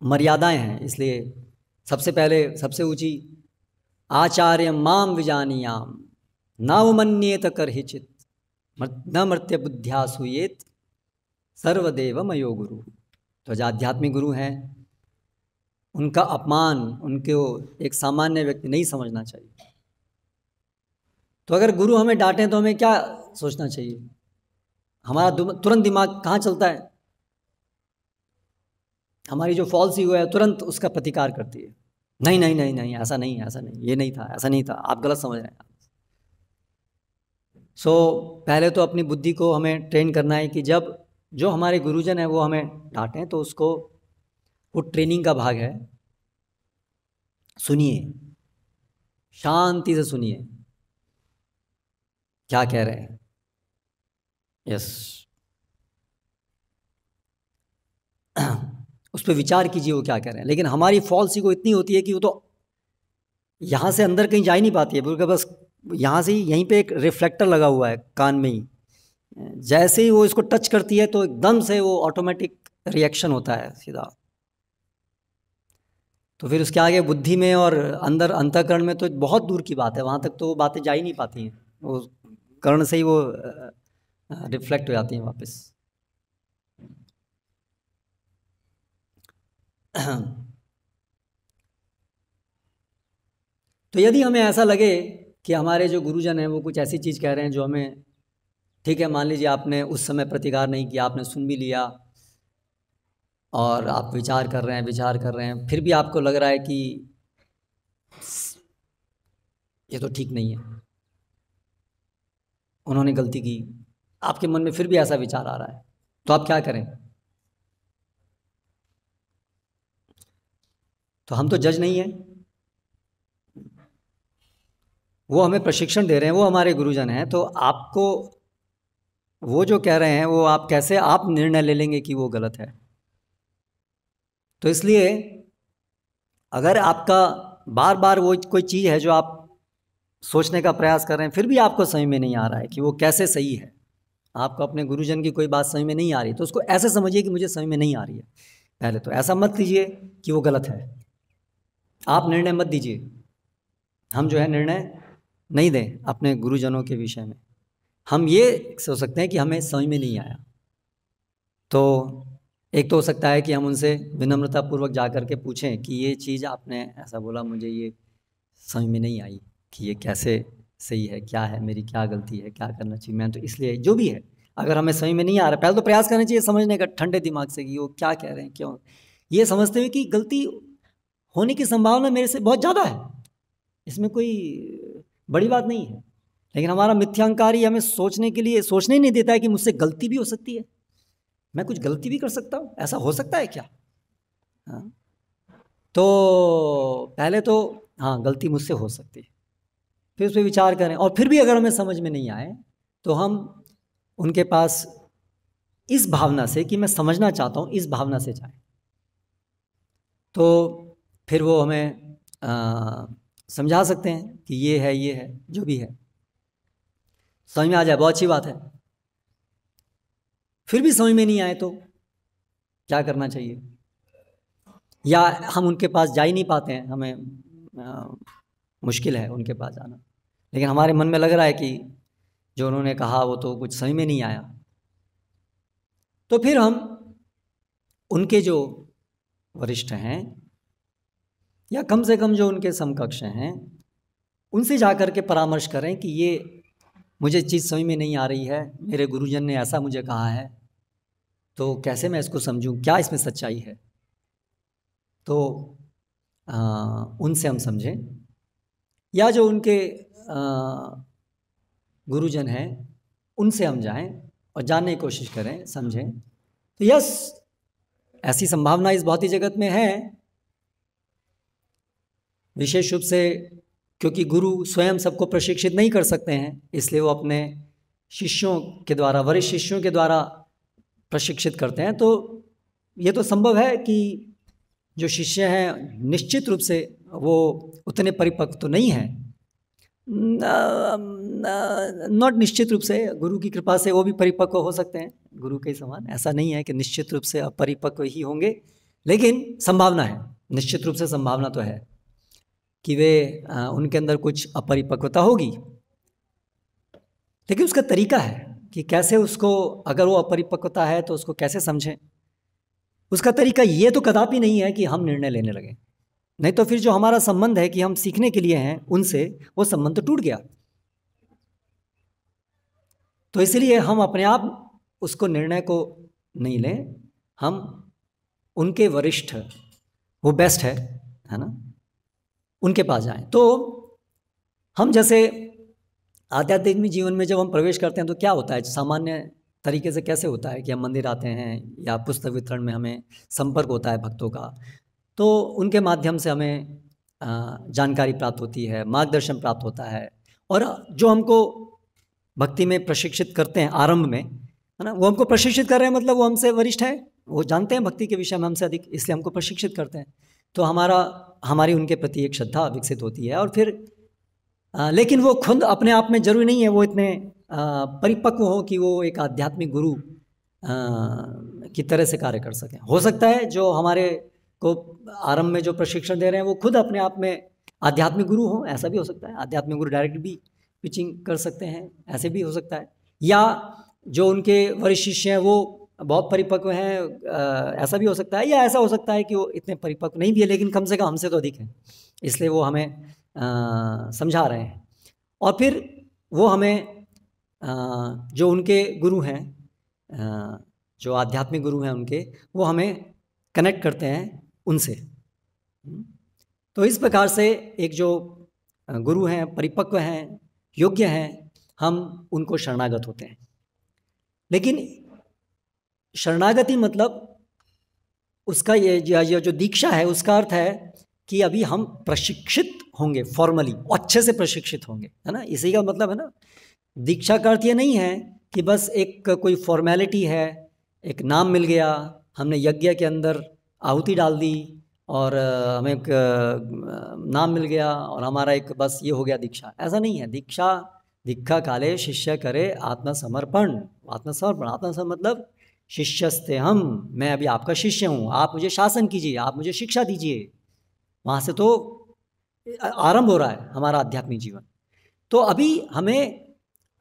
मर्यादाएं हैं, इसलिए सबसे पहले सबसे ऊंची, आचार्य माम विजानीयाम नावमन्येत करहिचित न मर्त्य बुद्ध्या सूयेत सर्वदेव मयो गुरु। तो जो आध्यात्मिक गुरु हैं उनका अपमान उनको एक सामान्य व्यक्ति नहीं समझना चाहिए। तो अगर गुरु हमें डांटें तो हमें क्या सोचना चाहिए? हमारा तुरंत दिमाग कहाँ चलता है? हमारी जो फॉल्स ईगो है तुरंत उसका प्रतिकार करती है, नहीं नहीं नहीं नहीं, ऐसा नहीं, ऐसा नहीं, ये नहीं था, ऐसा नहीं था, आप गलत समझ रहे हैं। पहले तो अपनी बुद्धि को हमें ट्रेन करना है कि जब जो हमारे गुरुजन हैं वो हमें डांटें तो उसको, वो ट्रेनिंग का भाग है, सुनिए, शांति से सुनिए क्या कह रहे हैं, यस, उस पर विचार कीजिए वो क्या कह रहे हैं। लेकिन हमारी फॉल्स ईगो इतनी होती है कि वो तो यहाँ से अंदर कहीं जा ही नहीं पाती है, बल्कि बस यहाँ से ही, यहीं पे एक रिफ्लेक्टर लगा हुआ है कान में ही, जैसे ही वो इसको टच करती है तो एकदम से वो ऑटोमेटिक रिएक्शन होता है सीधा। तो फिर उसके आगे बुद्धि में और अंदर अंतःकरण में तो बहुत दूर की बात है, वहाँ तक तो वो बातें जा ही नहीं पाती हैं, वो कर्ण से ही वो रिफ्लेक्ट हो जाती हैं वापस। तो यदि हमें ऐसा लगे कि हमारे जो गुरुजन हैं वो कुछ ऐसी चीज़ कह रहे हैं जो हमें, ठीक है, मान लीजिए आपने उस समय प्रतिकार नहीं किया, आपने सुन भी लिया और आप विचार कर रहे हैं, फिर भी आपको लग रहा है कि ये तो ठीक नहीं है, उन्होंने गलती की, आपके मन में फिर भी ऐसा विचार आ रहा है, तो आप क्या करें? तो हम तो जज नहीं हैं, वो हमें प्रशिक्षण दे रहे हैं, वो हमारे गुरुजन हैं, तो आपको वो जो कह रहे हैं वो आप कैसे आप निर्णय ले लेंगे कि वो गलत है? तो इसलिए अगर आपका बार बार वो कोई चीज़ है जो आप सोचने का प्रयास कर रहे हैं, फिर भी आपको समझ में नहीं आ रहा है कि वो कैसे सही है, आपको अपने गुरुजन की कोई बात समझ में नहीं आ रही, तो उसको ऐसे समझिए कि मुझे समझ में नहीं आ रही है। पहले तो ऐसा मत कीजिए कि वो गलत है, आप निर्णय मत दीजिए, हम जो है निर्णय नहीं दें अपने गुरुजनों के विषय में। हम ये सोच सकते हैं कि हमें समझ में नहीं आया, तो एक तो हो सकता है कि हम उनसे विनम्रतापूर्वक जा कर के पूछें कि ये चीज़ आपने ऐसा बोला, मुझे ये समझ में नहीं आई कि ये कैसे सही है, क्या है, मेरी क्या गलती है, क्या करना चाहिए, मैं तो इसलिए जो भी है, अगर हमें समझ में नहीं आ रहा, पहले तो प्रयास करना चाहिए समझने का ठंडे दिमाग से कि वो क्या कह रहे हैं, क्यों, ये समझते हुए कि गलती होने की संभावना मेरे से बहुत ज़्यादा है, इसमें कोई बड़ी बात नहीं है। लेकिन हमारा मिथ्यांकार ही हमें सोचने के लिए सोचने ही नहीं देता है कि मुझसे गलती भी हो सकती है, मैं कुछ गलती भी कर सकता हूँ, ऐसा हो सकता है क्या? हाँ, तो पहले तो हाँ, गलती मुझसे हो सकती है, फिर उस पर विचार करें, और फिर भी अगर हमें समझ में नहीं आए तो हम उनके पास इस भावना से कि मैं समझना चाहता हूँ, इस भावना से जाएं, तो फिर वो हमें समझा सकते हैं कि ये है जो भी है, समझ में आ जाए बहुत अच्छी बात है। फिर भी समझ में नहीं आए तो क्या करना चाहिए? या हम उनके पास जा ही नहीं पाते हैं, हमें मुश्किल है उनके पास जाना, लेकिन हमारे मन में लग रहा है कि जो उन्होंने कहा वो तो कुछ समझ में नहीं आया, तो फिर हम उनके जो वरिष्ठ हैं या कम से कम जो उनके समकक्ष हैं, उनसे जाकर के परामर्श करें कि ये मुझे चीज़ समझ में नहीं आ रही है, मेरे गुरुजन ने ऐसा मुझे कहा है, तो कैसे मैं इसको समझूं, क्या इसमें सच्चाई है? तो उनसे हम समझें, या जो उनके गुरुजन हैं उनसे हम जाएं और जानने की कोशिश करें, समझें। तो यस, ऐसी संभावना इस भौतिक जगत में है, विशेष रूप से क्योंकि गुरु स्वयं सबको प्रशिक्षित नहीं कर सकते हैं, इसलिए वो अपने शिष्यों के द्वारा, वरिष्ठ शिष्यों के द्वारा प्रशिक्षित करते हैं। तो ये तो संभव है कि जो शिष्य हैं निश्चित रूप से वो उतने परिपक्व तो नहीं हैं, नॉट निश्चित रूप से, गुरु की कृपा से वो भी परिपक्व हो सकते हैं गुरु के समान, ऐसा नहीं है कि निश्चित रूप से अपरिपक्व ही होंगे, लेकिन संभावना है, निश्चित रूप से संभावना तो है कि वे उनके अंदर कुछ अपरिपक्वता होगी। लेकिन उसका तरीका है कि कैसे उसको, अगर वो अपरिपक्वता है तो उसको कैसे समझें। उसका तरीका ये तो कदापि नहीं है कि हम निर्णय लेने लगें, नहीं तो फिर जो हमारा संबंध है कि हम सीखने के लिए हैं उनसे, वो संबंध तो टूट गया। तो इसलिए हम अपने आप उसको निर्णय को नहीं लें, हम उनके वरिष्ठ, वो बेस्ट है ना, उनके पास जाएं। तो हम जैसे आध्यात्मिक जीवन में जब हम प्रवेश करते हैं तो क्या होता है, सामान्य तरीके से कैसे होता है कि हम मंदिर आते हैं या पुस्तक वितरण में हमें संपर्क होता है भक्तों का, तो उनके माध्यम से हमें जानकारी प्राप्त होती है, मार्गदर्शन प्राप्त होता है, और जो हमको भक्ति में प्रशिक्षित करते हैं आरंभ में, है ना। वो हमको प्रशिक्षित कर रहे हैं, मतलब वो हमसे वरिष्ठ है, वो जानते हैं भक्ति के विषय में हमसे अधिक, इसलिए हमको प्रशिक्षित करते हैं। तो हमारी उनके प्रति एक श्रद्धा विकसित होती है। और फिर लेकिन वो खुद अपने आप में जरूरी नहीं है वो इतने परिपक्व हो कि वो एक आध्यात्मिक गुरु की तरह से कार्य कर सकें। हो सकता है जो हमारे को आरंभ में जो प्रशिक्षण दे रहे हैं वो खुद अपने आप में आध्यात्मिक गुरु हो, ऐसा भी हो सकता है। आध्यात्मिक गुरु डायरेक्ट भी टीचिंग कर सकते हैं, ऐसे भी हो सकता है। या जो उनके वरिष्ठ शिष्य हैं वो बहुत परिपक्व हैं, ऐसा भी हो सकता है। या ऐसा हो सकता है कि वो इतने परिपक्व नहीं भी है लेकिन कम से कम हमसे तो अधिक हैं, इसलिए वो हमें समझा रहे हैं। और फिर वो हमें जो उनके गुरु हैं, जो आध्यात्मिक गुरु हैं उनके, वो हमें कनेक्ट करते हैं उनसे। तो इस प्रकार से एक जो गुरु हैं, परिपक्व हैं, योग्य हैं, हम उनको शरणागत होते हैं। लेकिन शरणागति मतलब उसका ये जो दीक्षा है उसका अर्थ है कि अभी हम प्रशिक्षित होंगे, फॉर्मली अच्छे से प्रशिक्षित होंगे, है ना। इसी का मतलब है ना। दीक्षा का अर्थ ये नहीं है कि बस एक कोई फॉर्मेलिटी है, एक नाम मिल गया, हमने यज्ञ के अंदर आहुति डाल दी और हमें एक नाम मिल गया और हमारा एक बस ये हो गया दीक्षा। ऐसा नहीं है। दीक्षा काले शिष्य करे आत्मसमर्पण। आत्मसमर्पण मतलब शिष्यस्ते हम, मैं अभी आपका शिष्य हूँ, आप मुझे शासन कीजिए, आप मुझे शिक्षा दीजिए। वहाँ से तो आरंभ हो रहा है हमारा आध्यात्मिक जीवन। तो अभी हमें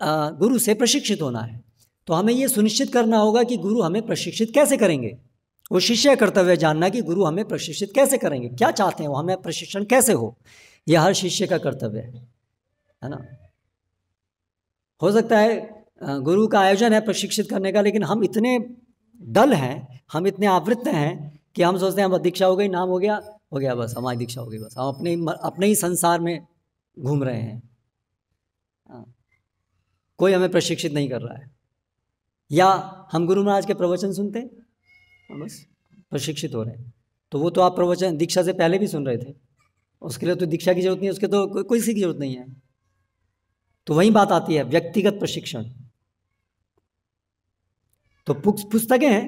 गुरु से प्रशिक्षित होना है। तो हमें ये सुनिश्चित करना होगा कि गुरु हमें प्रशिक्षित कैसे करेंगे। वो शिष्य कर्तव्य जानना कि गुरु हमें प्रशिक्षित कैसे करेंगे, क्या चाहते हैं वो, हमें प्रशिक्षण कैसे हो, यह हर शिष्य का कर्तव्य है ना। हो सकता है गुरु का आयोजन है प्रशिक्षित करने का, लेकिन हम इतने डल हैं, हम इतने आवृत्त हैं कि हम सोचते हैं हम दीक्षा हो गई, नाम हो गया बस, हमारी दीक्षा हो गई बस, हम अपने ही संसार में घूम रहे हैं। कोई हमें प्रशिक्षित नहीं कर रहा है। या हम गुरु महाराज के प्रवचन सुनते हैं, बस प्रशिक्षित हो रहे हैं। तो वो तो आप प्रवचन दीक्षा से पहले भी सुन रहे थे, उसके लिए तो दीक्षा की जरूरत नहीं है, उसके तो कोई सी की जरूरत नहीं है। तो वही बात आती है व्यक्तिगत प्रशिक्षण। तो पुस्तकें हैं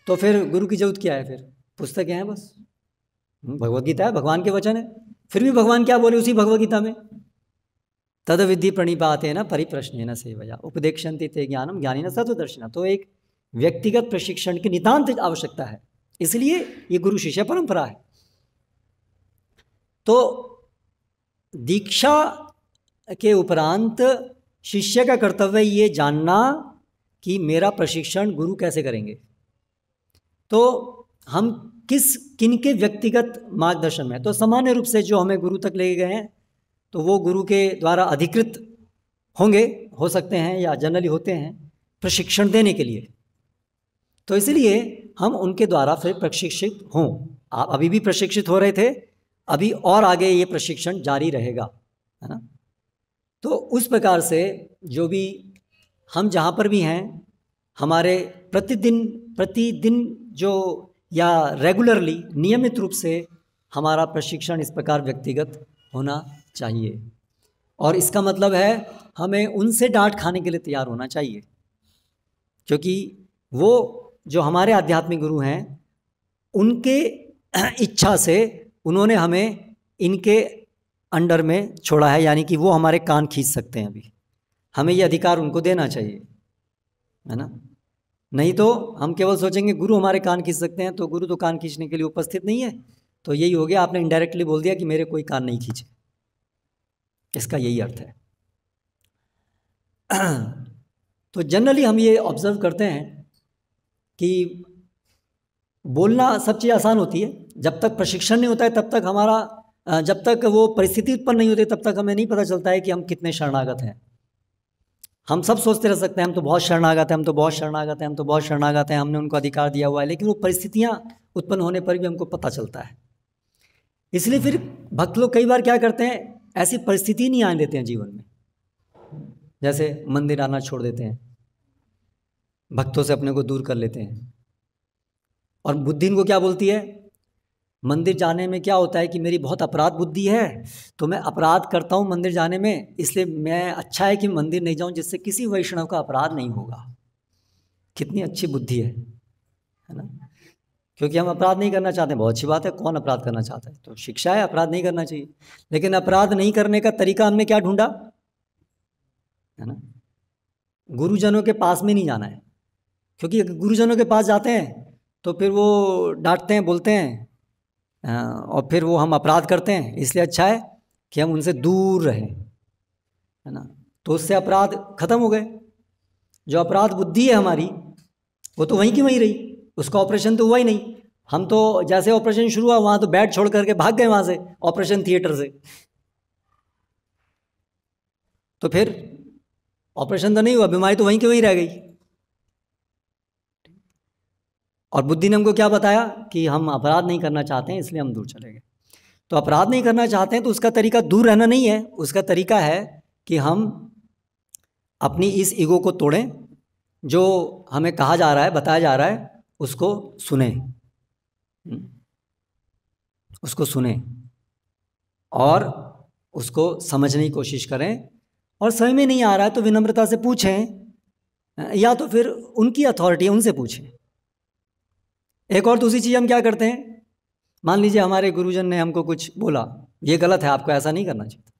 तो फिर गुरु की जरूरत क्या है, फिर पुस्तकें हैं बस। भगवत गीता है, भगवान के वचन है। फिर भी भगवान क्या बोले उसी भगवत गीता में, तद विधि प्रणिपाते न परिप्रश्नेन सेवया उपदेक्षन्ति ते ज्ञानम ज्ञानिनः तत्त्वदर्शिनः। तो एक व्यक्तिगत प्रशिक्षण की नितांत आवश्यकता है, इसलिए ये गुरु शिष्य परंपरा है। तो दीक्षा के उपरांत शिष्य का कर्तव्य ये जानना कि मेरा प्रशिक्षण गुरु कैसे करेंगे। तो हम किन के व्यक्तिगत मार्गदर्शन में, तो सामान्य रूप से जो हमें गुरु तक ले गए हैं तो वो गुरु के द्वारा अधिकृत होंगे, हो सकते हैं या जनरली होते हैं प्रशिक्षण देने के लिए। तो इसलिए हम उनके द्वारा फिर प्रशिक्षित हों। आप अभी भी प्रशिक्षित हो रहे थे, अभी और आगे ये प्रशिक्षण जारी रहेगा, है ना। तो उस प्रकार से जो भी हम जहाँ पर भी हैं, हमारे प्रतिदिन जो या रेगुलरली नियमित रूप से हमारा प्रशिक्षण इस प्रकार व्यक्तिगत होना चाहिए। और इसका मतलब है हमें उनसे डांट खाने के लिए तैयार होना चाहिए, क्योंकि वो जो हमारे आध्यात्मिक गुरु हैं उनके इच्छा से उन्होंने हमें इनके अंडर में छोड़ा है, यानी कि वो हमारे कान खींच सकते हैं। अभी हमें ये अधिकार उनको देना चाहिए, है ना। नहीं तो हम केवल सोचेंगे गुरु हमारे कान खींच सकते हैं, तो गुरु तो कान खींचने के लिए उपस्थित नहीं है। तो यही हो गया, आपने इनडायरेक्टली बोल दिया कि मेरे कोई कान नहीं खींचे, इसका यही अर्थ है। तो जनरली हम ये ऑब्जर्व करते हैं कि बोलना सब चीज़ आसान होती है, जब तक प्रशिक्षण नहीं होता है तब तक हमारा, जब तक वो परिस्थिति उत्पन्न नहीं होती तब तक हमें नहीं पता चलता है कि हम कितने शरणागत हैं। हम सब सोचते रह सकते हैं हम तो बहुत शरणागत हैं, हम तो बहुत शरणागत हैं, हम तो बहुत शरणागत हैं, हमने उनको अधिकार दिया हुआ है, लेकिन वो परिस्थितियाँ उत्पन्न होने पर भी हमको पता चलता है। इसलिए फिर भक्त लोग कई बार क्या करते हैं, ऐसी परिस्थिति नहीं आने देते हैं जीवन में, जैसे मंदिर आना छोड़ देते हैं, भक्तों से अपने को दूर कर लेते हैं। और बुद्धि इनको क्या बोलती है, मंदिर जाने में क्या होता है कि मेरी बहुत अपराध बुद्धि है, तो मैं अपराध करता हूँ मंदिर जाने में, इसलिए मैं अच्छा है कि मंदिर नहीं जाऊँ, जिससे किसी वैष्णव का अपराध नहीं होगा। कितनी अच्छी बुद्धि है ना। क्योंकि हम अपराध नहीं करना चाहते, बहुत अच्छी बात है, कौन अपराध करना चाहता है, तो शिक्षा है अपराध नहीं करना चाहिए। लेकिन अपराध नहीं करने का तरीका हमने क्या ढूंढा है ना, गुरुजनों के पास में नहीं जाना है। क्योंकि गुरुजनों के पास जाते हैं तो फिर वो डांटते हैं, बोलते हैं, और फिर वो हम अपराध करते हैं। इसलिए अच्छा है कि हम उनसे दूर रहें, है ना। तो उससे अपराध खत्म हो गए। जो अपराध बुद्धि है हमारी, वो तो वहीं की वहीं रही, उसका ऑपरेशन तो हुआ ही नहीं। हम तो जैसे ऑपरेशन शुरू हुआ वहाँ तो बेड छोड़ करके भाग गए वहाँ से, ऑपरेशन थिएटर से। तो फिर ऑपरेशन तो नहीं हुआ, बीमारी तो वहीं की वहीं रह गई। और बुद्धि ने हमको क्या बताया कि हम अपराध नहीं करना चाहते हैं, इसलिए हम दूर चले गए। तो अपराध नहीं करना चाहते हैं तो उसका तरीका दूर रहना नहीं है, उसका तरीका है कि हम अपनी इस ईगो को तोड़ें। जो हमें कहा जा रहा है, बताया जा रहा है, उसको सुने, उसको सुने और उसको समझने की कोशिश करें। और समझ में नहीं आ रहा है तो विनम्रता से पूछें, या तो फिर उनकी अथॉरिटी, उनसे पूछें। एक और दूसरी चीज़ हम क्या करते हैं, मान लीजिए हमारे गुरुजन ने हमको कुछ बोला, ये गलत है, आपको ऐसा नहीं करना चाहिए,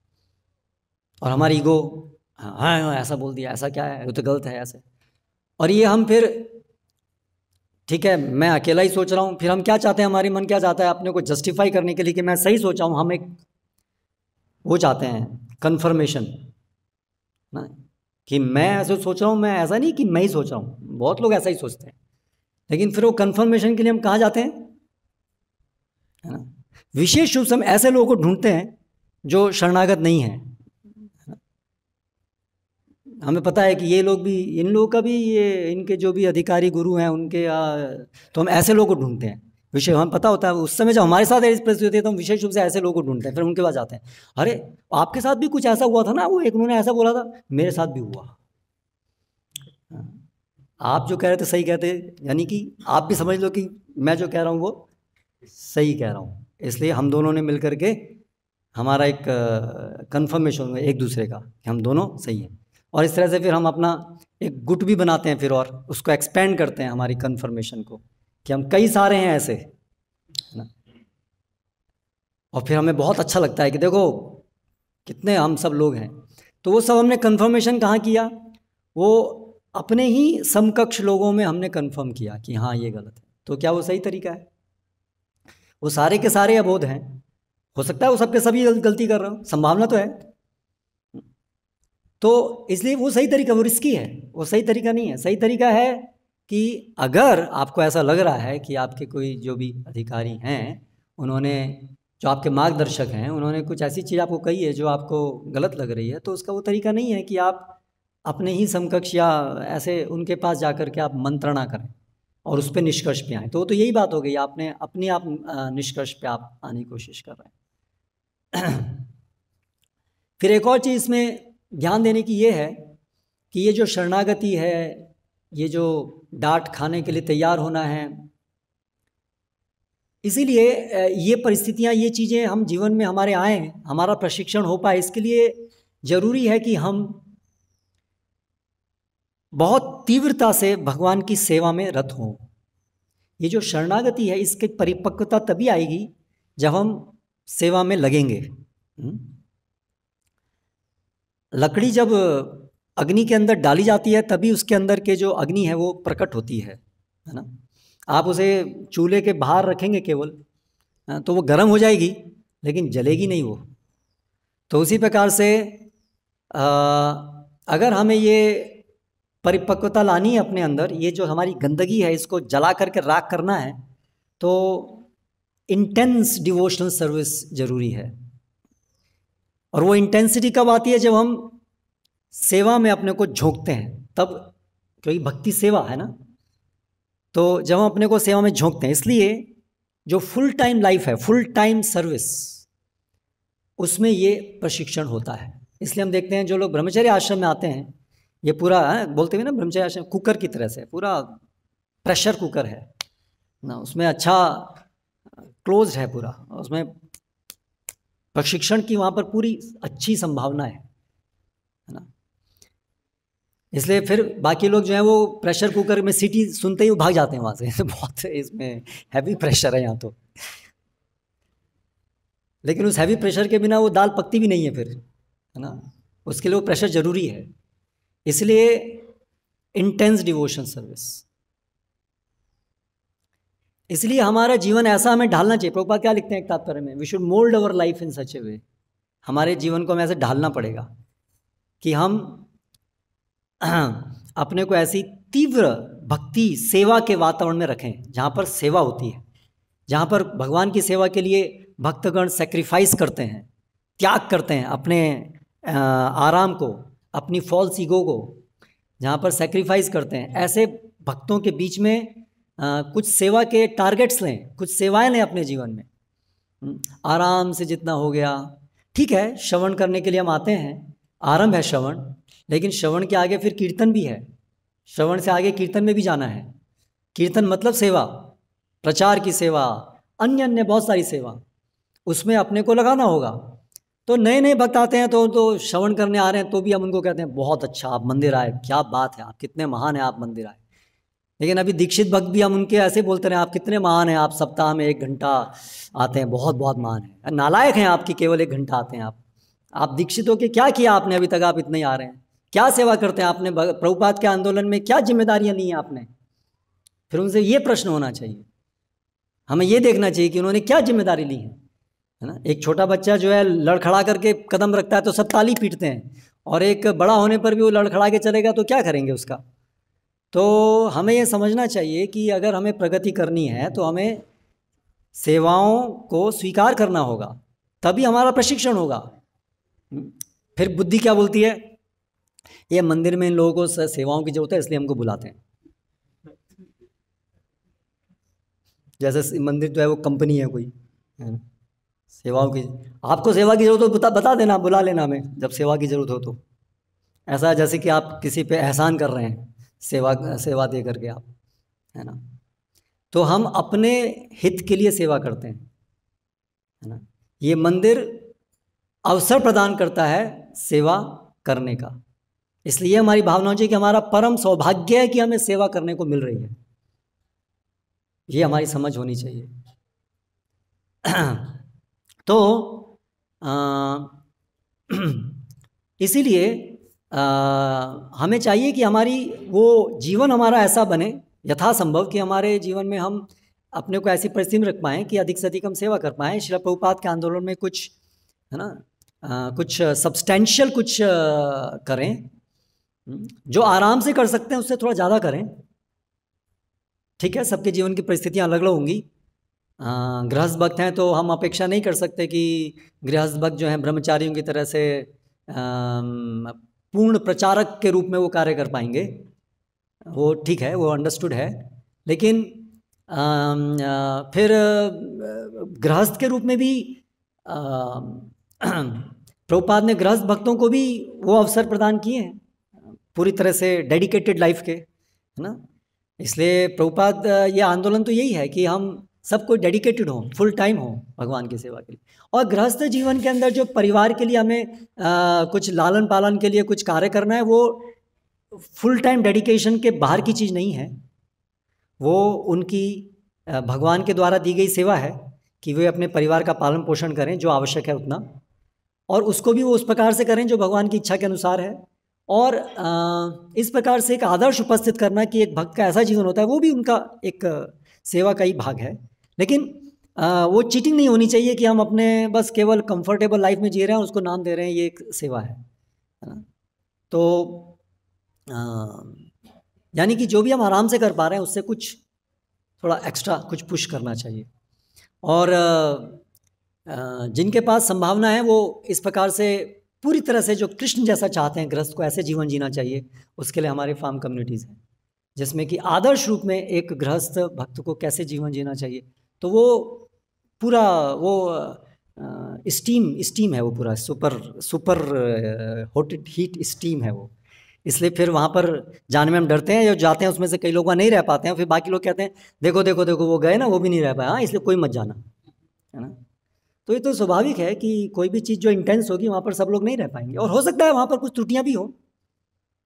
और हमारी ईगो हाँ ऐसा बोल दिया, ऐसा क्या है, वो तो गलत है ऐसे। और ये हम फिर ठीक है मैं अकेला ही सोच रहा हूँ, फिर हम क्या चाहते हैं, हमारी मन क्या चाहता है अपने को जस्टिफाई करने के लिए कि मैं सही सोचा हूँ। हम एक वो चाहते हैं कन्फर्मेशन ना, कि मैं ऐसे सोच रहा हूँ, मैं ऐसा नहीं कि मैं ही सोच रहा हूँ, बहुत लोग ऐसा ही सोचते हैं। लेकिन फिर वो कन्फर्मेशन के लिए हम कहाँ जाते हैं, है ना। विशेष रूप से हम ऐसे लोगों को ढूंढते हैं जो शरणागत नहीं है। हमें पता है कि ये लोग भी, इन लोगों का भी, ये इनके जो भी अधिकारी गुरु हैं उनके तो हम ऐसे लोगों को ढूंढते हैं। विषय हमें पता होता है, उस समय जब हमारे साथ ऐसी परिस्थिति होती है तो हम विशेष रूप से ऐसे लोगों को ढूंढते हैं, फिर उनके पास जाते हैं। अरे आपके साथ भी कुछ ऐसा हुआ था ना, वो एक उन्होंने ऐसा बोला था, मेरे साथ भी हुआ। आप जो कह रहे थे सही कहते, यानी कि आप भी समझ लो कि मैं जो कह रहा हूँ वो सही कह रहा हूँ। इसलिए हम दोनों ने मिल करके हमारा एक कन्फर्मेशन हुआ एक दूसरे का कि हम दोनों सही हैं। और इस तरह से फिर हम अपना एक गुट भी बनाते हैं फिर, और उसको एक्सपेंड करते हैं हमारी कन्फर्मेशन को, कि हम कई सारे हैं ऐसे, है ना। और फिर हमें बहुत अच्छा लगता है कि देखो कितने हम सब लोग हैं। तो वो सब हमने कन्फर्मेशन कहाँ किया, वो अपने ही समकक्ष लोगों में हमने कन्फर्म किया कि हाँ ये गलत है। तो क्या वो सही तरीका है? वो सारे के सारे अबोध हैं, हो सकता है वो सबके सभी गलती कर रहे हो, संभावना तो है। तो इसलिए वो सही तरीका, वो रिस्की है, वो सही तरीका नहीं है। सही तरीका है कि अगर आपको ऐसा लग रहा है कि आपके कोई जो भी अधिकारी हैं, उन्होंने, जो आपके मार्गदर्शक हैं, उन्होंने कुछ ऐसी चीज़ आपको कही है जो आपको गलत लग रही है, तो उसका वो तरीका नहीं है कि आप अपने ही समकक्ष या ऐसे उनके पास जा कर के आप मंत्रणा करें और उस पर निष्कर्ष पे आएँ। तो यही बात हो गई, आपने अपने आप निष्कर्ष पे आप आने की कोशिश कर रहे हैं। फिर एक और चीज़ इसमें ध्यान देने की ये है कि ये जो शरणागति है, ये जो डांट खाने के लिए तैयार होना है, इसीलिए ये परिस्थितियाँ, ये चीज़ें हम जीवन में हमारे आए, हमारा प्रशिक्षण हो पाए, इसके लिए ज़रूरी है कि हम बहुत तीव्रता से भगवान की सेवा में रत हों। ये जो शरणागति है, इसकी परिपक्वता तभी आएगी जब हम सेवा में लगेंगे। लकड़ी जब अग्नि के अंदर डाली जाती है तभी उसके अंदर के जो अग्नि है वो प्रकट होती है ना। आप उसे चूल्हे के बाहर रखेंगे केवल, तो वो गर्म हो जाएगी लेकिन जलेगी नहीं वो। तो उसी प्रकार से अगर हमें ये परिपक्वता लानी है अपने अंदर, ये जो हमारी गंदगी है इसको जला करके राख करना है, तो इंटेंस डिवोशनल सर्विस जरूरी है। और वो इंटेंसिटी कब आती है? जब हम सेवा में अपने को झोंकते हैं तब, क्योंकि भक्ति सेवा है ना। तो जब हम अपने को सेवा में झोंकते हैं, इसलिए जो फुल टाइम लाइफ है, फुल टाइम सर्विस, उसमें ये प्रशिक्षण होता है। इसलिए हम देखते हैं जो लोग ब्रह्मचर्य आश्रम में आते हैं, ये पूरा बोलते हुए ना, ब्रह्मचर्य आश्रम कुकर की तरह से, पूरा प्रेशर कुकर है ना, उसमें अच्छा क्लोज है पूरा, उसमें प्रशिक्षण की वहाँ पर पूरी अच्छी संभावना है ना। इसलिए फिर बाकी लोग जो है वो प्रेशर कुकर में सीटी सुनते ही वो भाग जाते हैं वहाँ से बहुत इसमें हैवी प्रेशर है यहाँ तो। लेकिन उस हैवी प्रेशर के बिना वो दाल पकती भी नहीं है फिर, है ना, उसके लिए वो प्रेशर ज़रूरी है। इसलिए इंटेंस डिवोशन सर्विस, इसलिए हमारा जीवन ऐसा हमें ढालना चाहिए। प्रभुपाद क्या लिखते हैं एक तात्पर्य में, we should mould our life in such a way, हमारे जीवन को हमें ऐसे ढालना पड़ेगा कि हम अपने को ऐसी तीव्र भक्ति सेवा के वातावरण में रखें जहाँ पर सेवा होती है, जहाँ पर भगवान की सेवा के लिए भक्तगण सेक्रीफाइस करते हैं, त्याग करते हैं अपने आराम को, अपनी फॉल्स ईगो को, जहाँ पर सेक्रीफाइस करते हैं। ऐसे भक्तों के बीच में कुछ सेवा के टारगेट्स लें, कुछ सेवाएं लें अपने जीवन में। आराम से जितना हो गया ठीक है, श्रवण करने के लिए हम आते हैं, आरंभ है श्रवण, लेकिन श्रवण के आगे फिर कीर्तन भी है, श्रवण से आगे कीर्तन में भी जाना है। कीर्तन मतलब सेवा, प्रचार की सेवा, अन्य अन्य बहुत सारी सेवा, उसमें अपने को लगाना होगा। तो नए नए भक्त आते हैं तो श्रवण करने आ रहे हैं, तो भी हम उनको कहते हैं बहुत अच्छा आप मंदिर आए, क्या बात है, आप कितने महान हैं, आप मंदिर आए। लेकिन अभी दीक्षित भक्त भी हम उनके ऐसे बोलते रहे, आप कितने महान हैं, आप सप्ताह में 1 घंटा आते हैं, बहुत बहुत महान है। नालायक हैं आपकी, केवल 1 घंटा आते हैं आप दीक्षित होके क्या किया आपने अभी तक, आप इतने ही आ रहे हैं, क्या सेवा करते हैं आपने, प्रभुपाद के आंदोलन में क्या जिम्मेदारियां ली हैं आपने। फिर उनसे ये प्रश्न होना चाहिए, हमें ये देखना चाहिए कि उन्होंने क्या जिम्मेदारी ली है ना। एक छोटा बच्चा जो है लड़खड़ा करके कदम रखता है तो सब ताली पीटते हैं, और एक बड़ा होने पर भी वो लड़खड़ा के चलेगा तो क्या करेंगे उसका। तो हमें ये समझना चाहिए कि अगर हमें प्रगति करनी है तो हमें सेवाओं को स्वीकार करना होगा, तभी हमारा प्रशिक्षण होगा। फिर बुद्धि क्या बोलती है, ये मंदिर में इन लोगों को सेवाओं की जरूरत है इसलिए हमको बुलाते हैं, जैसे मंदिर जो है वो कंपनी है कोई, है ना, सेवाओं की, आपको सेवा की जरूरत हो बता देना, बुला लेना हमें जब सेवा की जरूरत हो तो। ऐसा जैसे कि आप किसी पे एहसान कर रहे हैं सेवा दे करके आप, है ना। तो हम अपने हित के लिए सेवा करते हैं, है ना। ये मंदिर अवसर प्रदान करता है सेवा करने का, इसलिए हमारी भावना चाहिए कि हमारा परम सौभाग्य है कि हमें सेवा करने को मिल रही है, ये हमारी समझ होनी चाहिए। तो इसीलिए हमें चाहिए कि हमारी वो जीवन हमारा ऐसा बने यथासंभव कि हमारे जीवन में हम अपने को ऐसी परिस्थिति में रख पाएँ कि अधिक से अधिक हम सेवा कर पाएँ। श्रील प्रभुपाद के आंदोलन में कुछ, है ना, कुछ सब्सटेंशियल कुछ करें, जो आराम से कर सकते हैं उससे थोड़ा ज़्यादा करें। ठीक है, सबके जीवन की परिस्थितियाँ अलग अलग होंगी। गृहस्थ भक्त हैं तो हम अपेक्षा नहीं कर सकते कि गृहस्थ भक्त जो हैं ब्रह्मचारियों की तरह से पूर्ण प्रचारक के रूप में वो कार्य कर पाएंगे, वो ठीक है, वो अंडरस्टूड है। लेकिन फिर गृहस्थ के रूप में भी प्रभुपाद ने गृहस्थ भक्तों को भी वो अवसर प्रदान किए हैं पूरी तरह से डेडिकेटेड लाइफ के, है ना। इसलिए प्रभुपाद ये आंदोलन तो यही है कि हम सब कोई डेडिकेटेड हों, फुल टाइम हो भगवान की सेवा के लिए। और गृहस्थ जीवन के अंदर जो परिवार के लिए हमें कुछ लालन पालन के लिए कुछ कार्य करना है, वो फुल टाइम डेडिकेशन के बाहर की चीज़ नहीं है, वो उनकी भगवान के द्वारा दी गई सेवा है कि वे अपने परिवार का पालन पोषण करें जो आवश्यक है उतना, और उसको भी वो उस प्रकार से करें जो भगवान की इच्छा के अनुसार है। और इस प्रकार से एक आदर्श उपस्थित करना कि एक भक्त का ऐसा जीवन होता है, वो भी उनका एक सेवा का ही भाग है। लेकिन वो चीटिंग नहीं होनी चाहिए कि हम अपने बस केवल कंफर्टेबल लाइफ में जी रहे हैं, उसको नाम दे रहे हैं ये एक सेवा है ना। तो यानी कि जो भी हम आराम से कर पा रहे हैं उससे कुछ थोड़ा एक्स्ट्रा कुछ पुश करना चाहिए। और जिनके पास संभावना है वो इस प्रकार से पूरी तरह से जो कृष्ण जैसा चाहते हैं गृहस्थ को ऐसे जीवन जीना चाहिए, उसके लिए हमारे फार्म कम्युनिटीज़ हैं जिसमें कि आदर्श रूप में एक गृहस्थ भक्त को कैसे जीवन जीना चाहिए, तो वो पूरा वो स्टीम है, वो पूरा सुपर हीट स्टीम है वो। इसलिए फिर वहाँ पर जाने में हम डरते हैं, जो जाते हैं उसमें से कई लोग वहाँ नहीं रह पाते हैं, फिर बाकी लोग कहते हैं देखो देखो देखो वो गए ना, वो भी नहीं रह पाया, हाँ इसलिए कोई मत जाना, है ना। तो ये तो स्वाभाविक है कि कोई भी चीज़ जो इंटेंस होगी वहाँ पर सब लोग नहीं रह पाएंगे, और हो सकता है वहाँ पर कुछ त्रुटियाँ भी हो,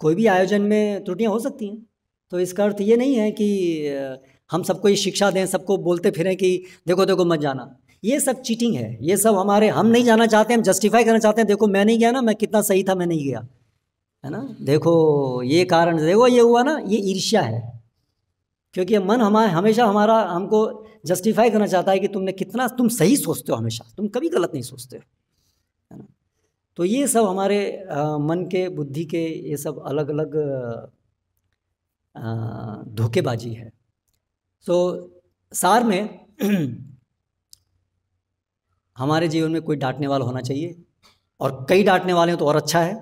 कोई भी आयोजन में त्रुटियां हो सकती हैं। तो इसका अर्थ ये नहीं है कि हम सबको ये शिक्षा दें, सबको बोलते फिरें कि देखो देखो मत जाना। ये सब चीटिंग है, ये सब हमारे, हम नहीं जाना चाहते, हम जस्टिफाई करना चाहते हैं, देखो मैं नहीं गया ना, मैं कितना सही था, मैं नहीं गया, है ना, देखो ये कारण, देखो ये हुआ ना, ये ईर्ष्या है। क्योंकि मन हमारा हमेशा हमारा हमको जस्टिफाई करना चाहता है कि तुमने कितना, तुम सही सोचते हो, हमेशा तुम कभी गलत नहीं सोचते हो, है ना। तो ये सब हमारे मन के, बुद्धि के, ये सब अलग अलग धोखेबाजी है। तो सार में हमारे जीवन में कोई डांटने वाला होना चाहिए, और कई डांटने वाले हो तो और अच्छा है,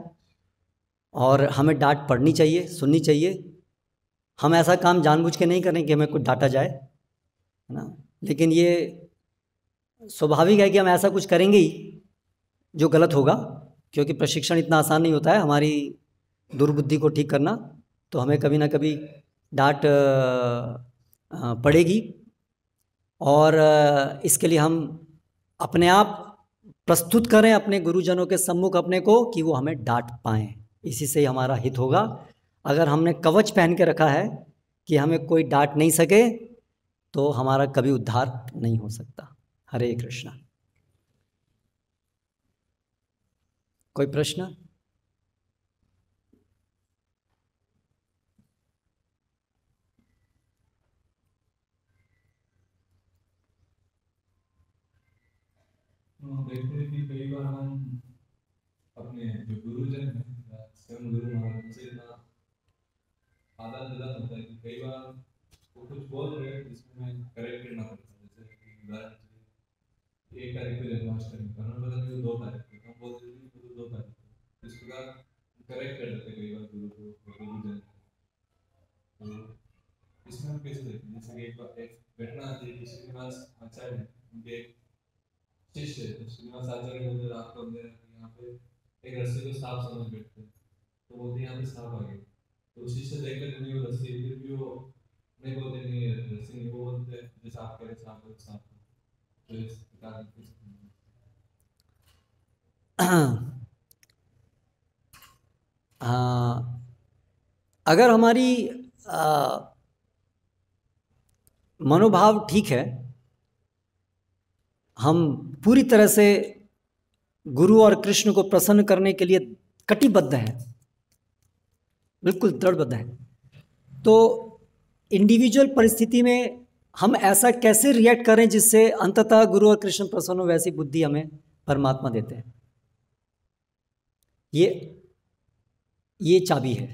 और हमें डांट पड़नी चाहिए, सुननी चाहिए। हम ऐसा काम जानबूझ के नहीं करें कि हमें कुछ डांटा जाए, है ना, लेकिन ये स्वाभाविक है कि हम ऐसा कुछ करेंगे ही जो गलत होगा, क्योंकि प्रशिक्षण इतना आसान नहीं होता है हमारी दुर्बुद्धि को ठीक करना। तो हमें कभी ना कभी डांट पड़ेगी, और इसके लिए हम अपने आप प्रस्तुत करें अपने गुरुजनों के सम्मुख अपने को, कि वो हमें डांट पाएँ, इसी से ही हमारा हित होगा। अगर हमने कवच पहन के रखा है कि हमें कोई डांट नहीं सके, तो हमारा कभी उद्धार नहीं हो सकता। हरे कृष्णा। कोई प्रश्न? देखते हैं कि कई बार हम अपने जो गुरुजन हैं, स्वयं गुरु महाराज उनसे इतना आदान प्रदान होता है कि कई बार वो कुछ बोल रहे हैं जिसमें मैं करेक्ट करना पड़ता है। जैसे कि उदाहरण के लिए 1 तारीख को जन्माष्टमी, उन्होंने पता नहीं 2 तारीख को, हम बोलते हैं कि गुरु 2 तारीख को, इस प्रकार करेक्ट कर देते कई बार गुरु को, गुरुजन। तो इसमें हम कैसे देखते हैं? जैसे कि एक घटना आती है कि श्रीनिवास आचार्य, उनके एक शिष्य है, तो श्रीनिवास आचार्य बोलते रात को अंधेरा यहाँ पे एक रस्सी को सांप समझ बैठते, तो बोलते यहाँ पे सांप आ गया। तो शिष्य देख लेते नहीं वो रस्सी, फिर भी वो नहीं बोलते नहीं रस्सी नहीं, वो बोलते जैसे आप कह रहे सांप है सांप। तो इस प्रकार अगर हमारी मनोभाव ठीक है, हम पूरी तरह से गुरु और कृष्ण को प्रसन्न करने के लिए कटिबद्ध हैं, बिल्कुल दृढ़बद्ध हैं, तो इंडिविजुअल परिस्थिति में हम ऐसा कैसे रिएक्ट करें जिससे अंततः गुरु और कृष्ण प्रसन्न हो, वैसी बुद्धि हमें परमात्मा देते हैं। ये चाबी है,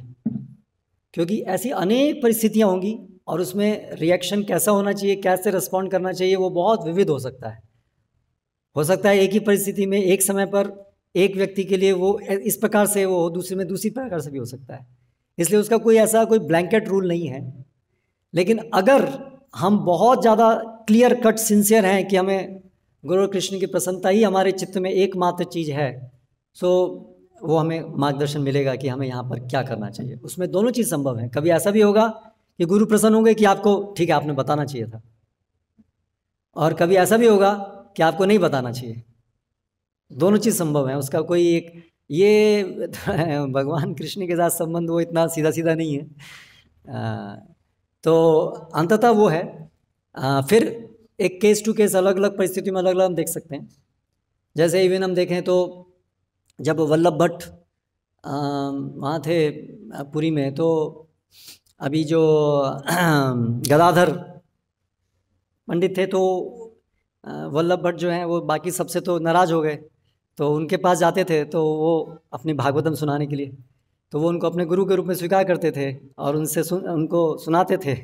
क्योंकि ऐसी अनेक परिस्थितियां होंगी और उसमें रिएक्शन कैसा होना चाहिए, कैसे रिस्पॉन्ड करना चाहिए, वो बहुत विविध हो सकता है। हो सकता है एक ही परिस्थिति में एक समय पर एक व्यक्ति के लिए वो इस प्रकार से वो हो, दूसरे में दूसरी प्रकार से भी हो सकता है। इसलिए उसका कोई ऐसा कोई ब्लैंकेट रूल नहीं है। लेकिन अगर हम बहुत ज़्यादा क्लियर कट सिंसियर हैं कि हमें गुरु कृष्ण की प्रसन्नता ही हमारे चित्त में एकमात्र चीज़ है, सो वो हमें मार्गदर्शन मिलेगा कि हमें यहाँ पर क्या करना चाहिए। उसमें दोनों चीज़ संभव है। कभी ऐसा भी होगा कि गुरु प्रसन्न होंगे कि आपको ठीक है आपने बताना चाहिए था, और कभी ऐसा भी होगा कि आपको नहीं बताना चाहिए। दोनों चीज़ संभव है। उसका कोई एक ये भगवान कृष्ण के साथ संबंध वो इतना सीधा सीधा नहीं है। तो अंततः वो है। फिर एक केस टू केस अलग अलग परिस्थिति में अलग अलग हम देख सकते हैं। जैसे इवन हम देखें तो जब वल्लभ भट्ट वहाँ थे पुरी में, तो अभी जो गदाधर पंडित थे, तो वल्लभ भट्ट जो हैं वो बाकी सबसे तो नाराज़ हो गए, तो उनके पास जाते थे तो वो अपनी भागवतम सुनाने के लिए, तो वो उनको अपने गुरु के रूप में स्वीकार करते थे और उनसे उनको सुनाते थे,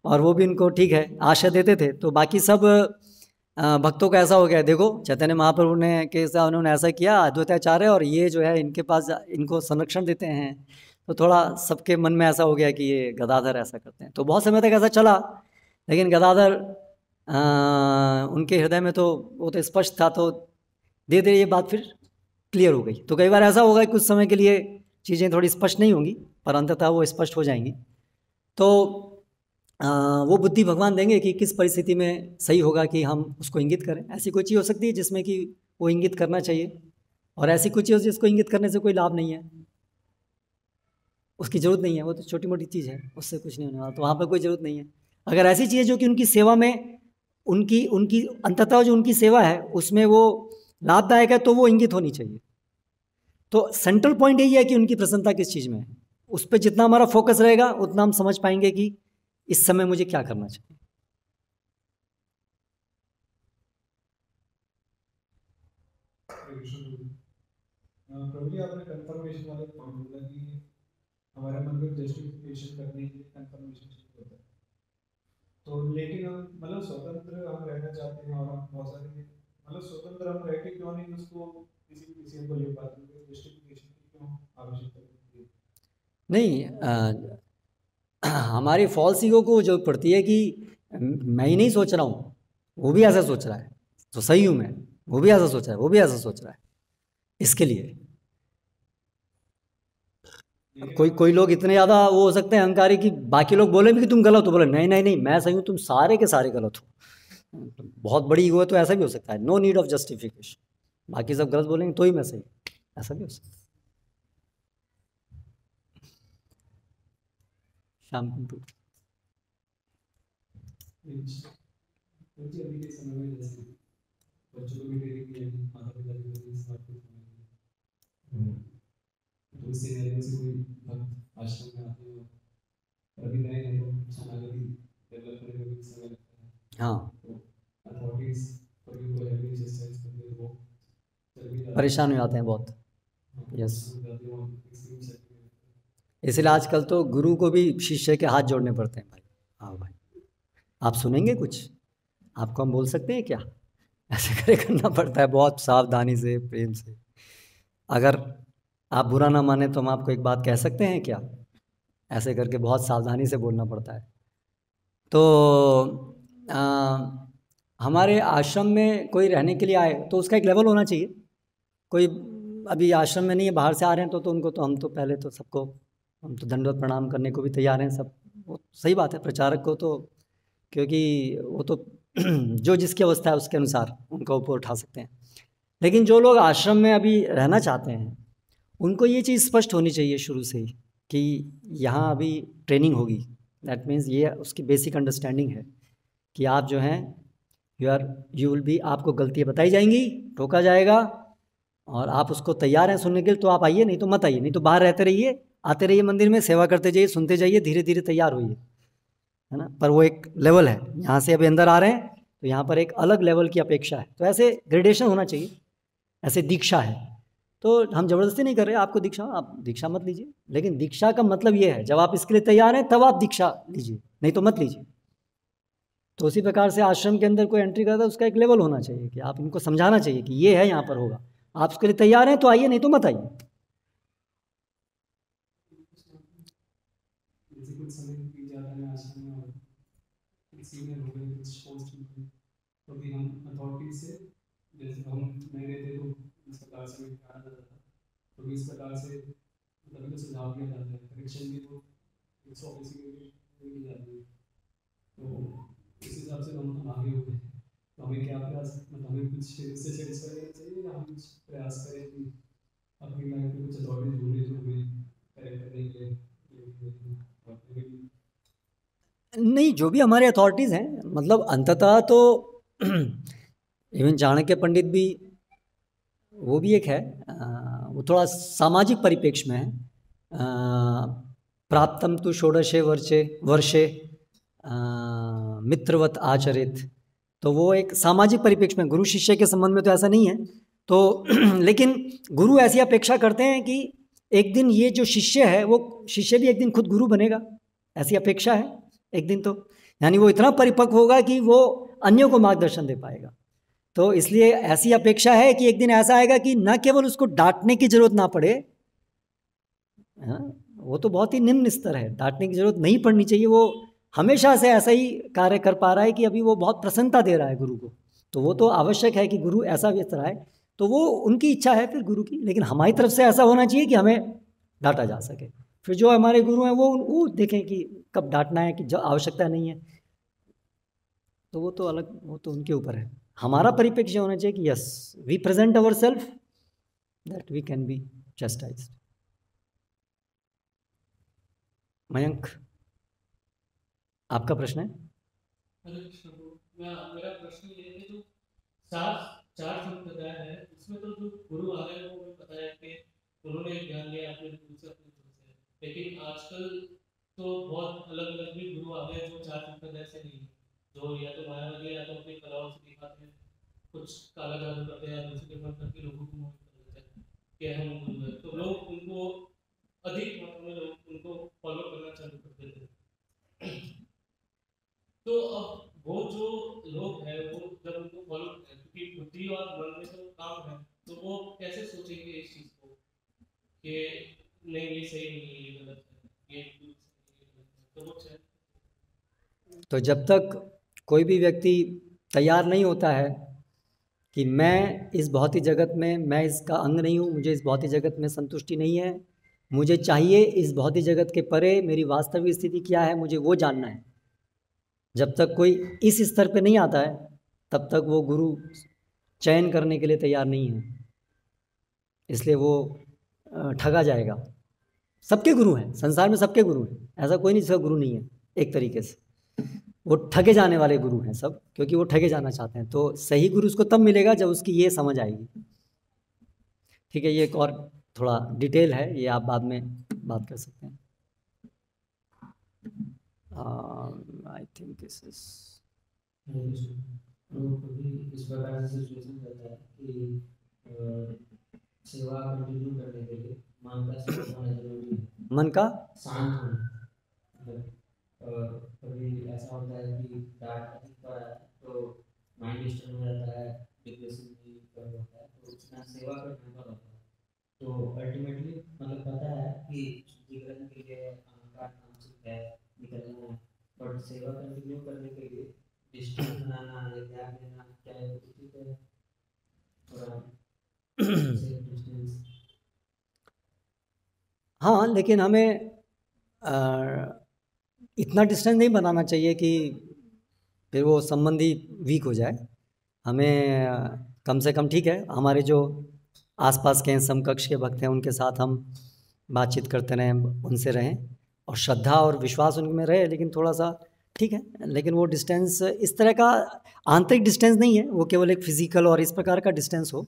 और वो भी उनको ठीक है आशा देते थे। तो बाकी सब भक्तों का ऐसा हो गया, देखो चैतन्य महाप्रभु ने के साथ उन्होंने ऐसा किया, अद्वैताचार्य, और ये जो है इनके पास इनको संरक्षण देते हैं। तो थोड़ा सबके मन में ऐसा हो गया कि ये गदाधर ऐसा करते हैं। तो बहुत समय तक ऐसा चला, लेकिन गदाधर उनके हृदय में तो वो तो स्पष्ट था, तो धीरे धीरे ये बात फिर क्लियर हो गई। तो कई बार ऐसा होगा कि कुछ समय के लिए चीज़ें थोड़ी स्पष्ट नहीं होंगी, पर अंततः वो स्पष्ट हो जाएंगी। तो वो बुद्धि भगवान देंगे कि किस परिस्थिति में सही होगा कि हम उसको इंगित करें। ऐसी कोई चीज़ हो सकती है जिसमें कि वो इंगित करना चाहिए, और ऐसी कोई चीज़ जिसको इंगित करने से कोई लाभ नहीं है। उसकी ज़रूरत नहीं है, वो तो छोटी मोटी चीज़ है, उससे कुछ नहीं होने वाला, तो वहाँ पर कोई ज़रूरत नहीं है। अगर ऐसी चीज़ जो कि उनकी सेवा में, उनकी उनकी अंततः जो उनकी सेवा है उसमें वो लाभदायक है, तो वो इंगित होनी चाहिए। तो सेंट्रल पॉइंट यही है कि उनकी प्रसन्नता किस चीज़ में है, उस पर जितना हमारा फोकस रहेगा उतना हम समझ पाएंगे कि इस समय मुझे क्या करना चाहिए। प्रभु जी, आपने कंफर्मेशन वाला पॉइंट बोला कि हमारे मन में जस्टिफिकेशन करने के लिए कंफर्मेशन चाहिए होता है, तो लेकिन हम मतलब स्वतंत्र हम रहना चाहते हैं, और हम बहुत सारे मतलब स्वतंत्र हम रह के क्यों नहीं उसको किसी को ले पाते हैं, जस्टिफिकेशन की क्यों आवश्यकता होती है? नहीं, हमारी फॉल्स ईगो को जो पड़ती है कि मैं ही नहीं सोच रहा हूँ, वो भी ऐसा सोच रहा है, तो सही हूँ मैं, वो भी ऐसा सोच रहा है, वो भी ऐसा सोच रहा है, इसके लिए कोई लोग इतने ज़्यादा वो हो सकते हैं अहंकारी कि बाकी लोग बोले भी कि तुम गलत हो, बोले नहीं नहीं नहीं मैं सही हूँ, तुम सारे के सारे गलत हो। बहुत बड़ी ईगो है तो ऐसा भी हो सकता है, नो नीड ऑफ जस्टिफिकेशन, बाकी सब गलत बोलेंगे तो ही मैं सही, ऐसा भी हो सकता है। शाम को अभी के समय में जैसे बच्चों को भी ट्रेनिंग दी जाती है, माता पिता की स्थापित होने की, तो इससे नए से कोई भक्त आश्रम में आते हो, अभी नए नए लोग शरणागति डेवलप करने में भी समय लगता है। हाँ, तो अथॉरिटीज पर भी कोई हेल्प एक्सरसाइज करते हैं, वो चल भी जाते परेशान हो जाते हैं बहुत। हैं, यस, जाते हैं, एक्सट्रीम सेट में। इसलिए आजकल तो गुरु को भी शिष्य के हाथ जोड़ने पड़ते हैं भाई। हाँ भाई, आप सुनेंगे कुछ, आपको हम बोल सकते हैं क्या, ऐसे करे करना पड़ता है बहुत सावधानी से, प्रेम से। अगर आप बुरा ना माने तो हम आपको एक बात कह सकते हैं क्या, ऐसे करके बहुत सावधानी से बोलना पड़ता है। तो हमारे आश्रम में कोई रहने के लिए आए तो उसका एक लेवल होना चाहिए। कोई अभी आश्रम में नहीं है, बाहर से आ रहे हैं, तो उनको तो हम तो पहले तो सबको हम तो दंडवत प्रणाम करने को भी तैयार हैं सब, वो सही बात है। प्रचारक को तो, क्योंकि वो तो जो जिसकी अवस्था है उसके अनुसार उनका ऊपर उठा सकते हैं। लेकिन जो लोग आश्रम में अभी रहना चाहते हैं उनको ये चीज़ स्पष्ट होनी चाहिए शुरू से ही कि यहाँ अभी ट्रेनिंग होगी। दैट मीन्स ये उसकी बेसिक अंडरस्टैंडिंग है कि आप जो हैं यू विल बी, आपको गलतियाँ बताई जाएंगी, टोका जाएगा, और आप उसको तैयार हैं सुनने के लिए तो आप आइए, नहीं तो मत आइए, नहीं तो बाहर रहते रहिए, आते रहिए मंदिर में, सेवा करते जाइए, सुनते जाइए, धीरे धीरे तैयार होइए, है ना। पर वो एक लेवल है, यहाँ से अभी अंदर आ रहे हैं तो यहाँ पर एक अलग लेवल की अपेक्षा है, तो ऐसे ग्रेडेशन होना चाहिए, ऐसे दीक्षा है। तो हम ज़बरदस्ती नहीं कर रहे आपको दीक्षा, आप दीक्षा मत लीजिए, लेकिन दीक्षा का मतलब ये है जब आप इसके लिए तैयार हैं तब आप दीक्षा लीजिए, नहीं तो मत लीजिए। तो उसी प्रकार से आश्रम के अंदर कोई एंट्री करता है उसका एक लेवल होना चाहिए कि आप इनको समझाना चाहिए कि ये है, यहाँ पर होगा, आप उसके लिए तैयार हैं तो आइए, नहीं तो मत आइए। जैसे कुछ समय बीत जाता है आश्रम में और सीनियर हो गए, कुछ पोस्ट में, तो भी हम अथॉरिटी से, जैसे हम नए नए थे तो इस प्रकार से कहा जाता था, तो इस प्रकार से कभी तो सुझाव दिया जाता है, करेक्शन भी वो इस ऑफिस में की जाती है। तो इस हिसाब से हम आगे हो गए, तो हमें क्या प्रयास, मतलब हमें कुछ इससे सेटिस्फाई रहना चाहिए या हम कुछ प्रयास करें कि अपनी लाइफ में कुछ अथॉरिटी ढूंढे जो हमें करेक्ट करने के लिए। नहीं, जो भी हमारे अथॉरिटीज़ हैं, मतलब अंततः तो इवन चाणक्य पंडित भी, वो भी एक है, वो थोड़ा सामाजिक परिप्रेक्ष्य में है। प्राप्तम तो षोडशे वर्षे मित्रवत आचरित, तो वो एक सामाजिक परिप्रेक्ष्य में, गुरु शिष्य के संबंध में तो ऐसा नहीं है। तो लेकिन गुरु ऐसी अपेक्षा करते हैं कि एक दिन ये जो शिष्य है वो शिष्य भी एक दिन खुद गुरु बनेगा, ऐसी अपेक्षा है एक दिन, तो यानी वो इतना परिपक्व होगा कि वो अन्यों को मार्गदर्शन दे पाएगा। तो इसलिए ऐसी अपेक्षा है कि एक दिन ऐसा आएगा कि न केवल उसको डांटने की जरूरत ना पड़े, हाँ, वो तो बहुत ही निम्न स्तर है, डांटने की जरूरत नहीं पड़नी चाहिए, वो हमेशा से ऐसा ही कार्य कर पा रहा है कि अभी वो बहुत प्रसन्नता दे रहा है गुरु को, तो वो तो आवश्यक है कि गुरु ऐसा व्यस्त रहा है, तो वो उनकी इच्छा है फिर गुरु की। लेकिन हमारी तरफ से ऐसा होना चाहिए कि हमें डांटा जा सके, फिर जो हमारे गुरु हैं वो देखें कि कब डांटना है, कि जो आवश्यकता नहीं है, तो वो तो अलग, वो तो उनके ऊपर है। हमारा परिप्रेक्ष्य होना चाहिए कि yes we present our self that we can be justified. Mayank, आपका प्रश्न है? हरे कृष्ण प्रभु, मेरा प्रश्न ये है, जो चार चार संप्रदाय है उसमें तो जो गुरु आ गए वो हमें पता है कि उन्होंने ज्ञान लिया अपने गुरु से, अपने गुरु से, लेकिन आजकल तो बहुत अलग अलग भी गुरु आ गए जो चार संप्रदाय से नहीं है, जो या तो मायावादी या तो अपनी कलाओं से दिखाते हैं, कुछ काला जादू करते हैं या दूसरे के मन करके लोगों को मोहित कर देते हैं कि हम गुरु हैं, तो लोग उनको अधिक मात्रा में लोग उनको फॉलो करना चालू कर देते हैं। तो अब वो जो लोग हैं वो जब उनको फॉलो करते हैं, क्योंकि बुद्धि और मन में तो काम है, तो वो कैसे सोचेंगे इस चीज को कि नहीं ये सही नहीं है, ये गलत है, ये सही है, तो वो चाहे। तो जब तक कोई भी व्यक्ति तैयार नहीं होता है कि मैं इस भौतिक जगत में, मैं इसका अंग नहीं हूँ, मुझे इस भौतिक जगत में संतुष्टि नहीं है, मुझे चाहिए इस भौतिक जगत के परे मेरी वास्तविक स्थिति क्या है, मुझे वो जानना है, जब तक कोई इस स्तर पे नहीं आता है तब तक वो गुरु चयन करने के लिए तैयार नहीं है, इसलिए वो ठगा जाएगा। सबके गुरु हैं, संसार में सबके गुरु हैं, ऐसा कोई नहीं जिसका गुरु नहीं है। एक तरीके से वो ठगे जाने वाले गुरु हैं सब, क्योंकि वो ठगे जाना चाहते हैं। तो सही गुरु उसको तब मिलेगा जब उसकी ये समझ आएगी। ठीक है, ये एक और थोड़ा डिटेल है, ये आप बाद में बात कर सकते हैं। आई थिंक दिस इज इस प्रकार से सिचुएशन रहता है कि सेवा कंटिन्यू करने के लिए मन का शांत होना जरूरी है। मन का शांत होना, कभी ऐसा होता है कि डांट अधिक पड़ा है तो माइंड डिस्टर्ब हो जाता है, डिप्रेशन भी कर होता है, तो उतना सेवा करने पर होता है। तो अल्टीमेटली मतलब पता है कि शुद्धिकरण के लिए अहंकार नामसिक है, निकलना है, बट सेवा कंटिन्यू करने के लिए डिस्टेंस बनाना है, त्याग देना क्या है, उचित है थोड़ा डिस्टेंस। हाँ, लेकिन हमें इतना डिस्टेंस नहीं बनाना चाहिए कि फिर वो संबंधी वीक हो जाए। हमें कम से कम, ठीक है, हमारे जो आसपास के समकक्ष के भक्त हैं उनके साथ हम बातचीत करते रहें, उनसे रहें, और श्रद्धा और विश्वास उनमें रहे, लेकिन थोड़ा सा ठीक है, लेकिन वो डिस्टेंस इस तरह का आंतरिक डिस्टेंस नहीं है, वो केवल एक फिजिकल और इस प्रकार का डिस्टेंस हो,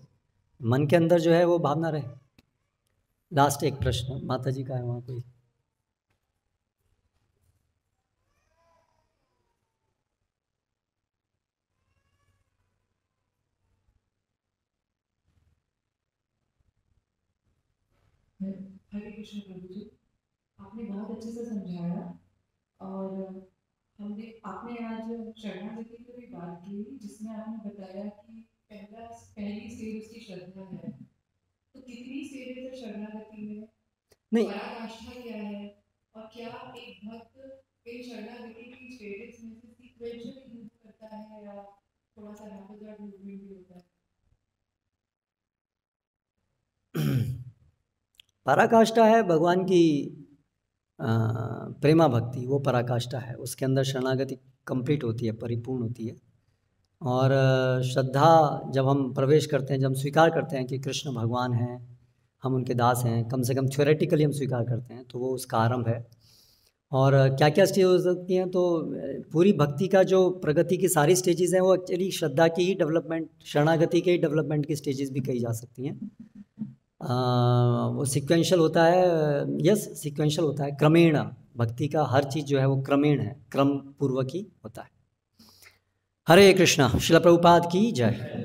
मन के अंदर जो है वो भावना रहे। लास्ट एक प्रश्न माता जी का है वहाँ कोई? हरे कृष्ण प्रभु जी, आपने बहुत अच्छे से समझाया, और आपने आज शरणागति की भी बात की, जिसमें आपने बताया कि पहली स्टेज उसकी श्रद्धा है। तो कितनी स्टेजेस है शरणागति में? नहीं, पराकाष्ठा क्या है, और क्या एक भक्त इन शरणागति की स्टेजेस में से सीक्वेंशियली मूव करता है या थोड़ा सा हैप्पी मूवमेंट भी होता है? पराकाष्ठा है भगवान की प्रेमा भक्ति, वो पराकाष्ठा है, उसके अंदर शरणागति कंप्लीट होती है, परिपूर्ण होती है। और श्रद्धा जब हम प्रवेश करते हैं, जब हम स्वीकार करते हैं कि कृष्ण भगवान हैं, हम उनके दास हैं, कम से कम थ्योरेटिकली हम स्वीकार करते हैं, तो वो उसका आरंभ है। और क्या क्या स्टेज हो सकती हैं, तो पूरी भक्ति का जो प्रगति की सारी स्टेजेस हैं वो एक्चुअली श्रद्धा की ही डेवलपमेंट, शरणागति के ही डेवलपमेंट की स्टेजेस भी कही जा सकती हैं। वो सीक्वेंशियल होता है, यस सीक्वेंशियल होता है, क्रमेण भक्ति का हर चीज़ जो है वो क्रमेण है, क्रम पूर्वक ही होता है। हरे कृष्णा। श्रील प्रभुपाद की जय।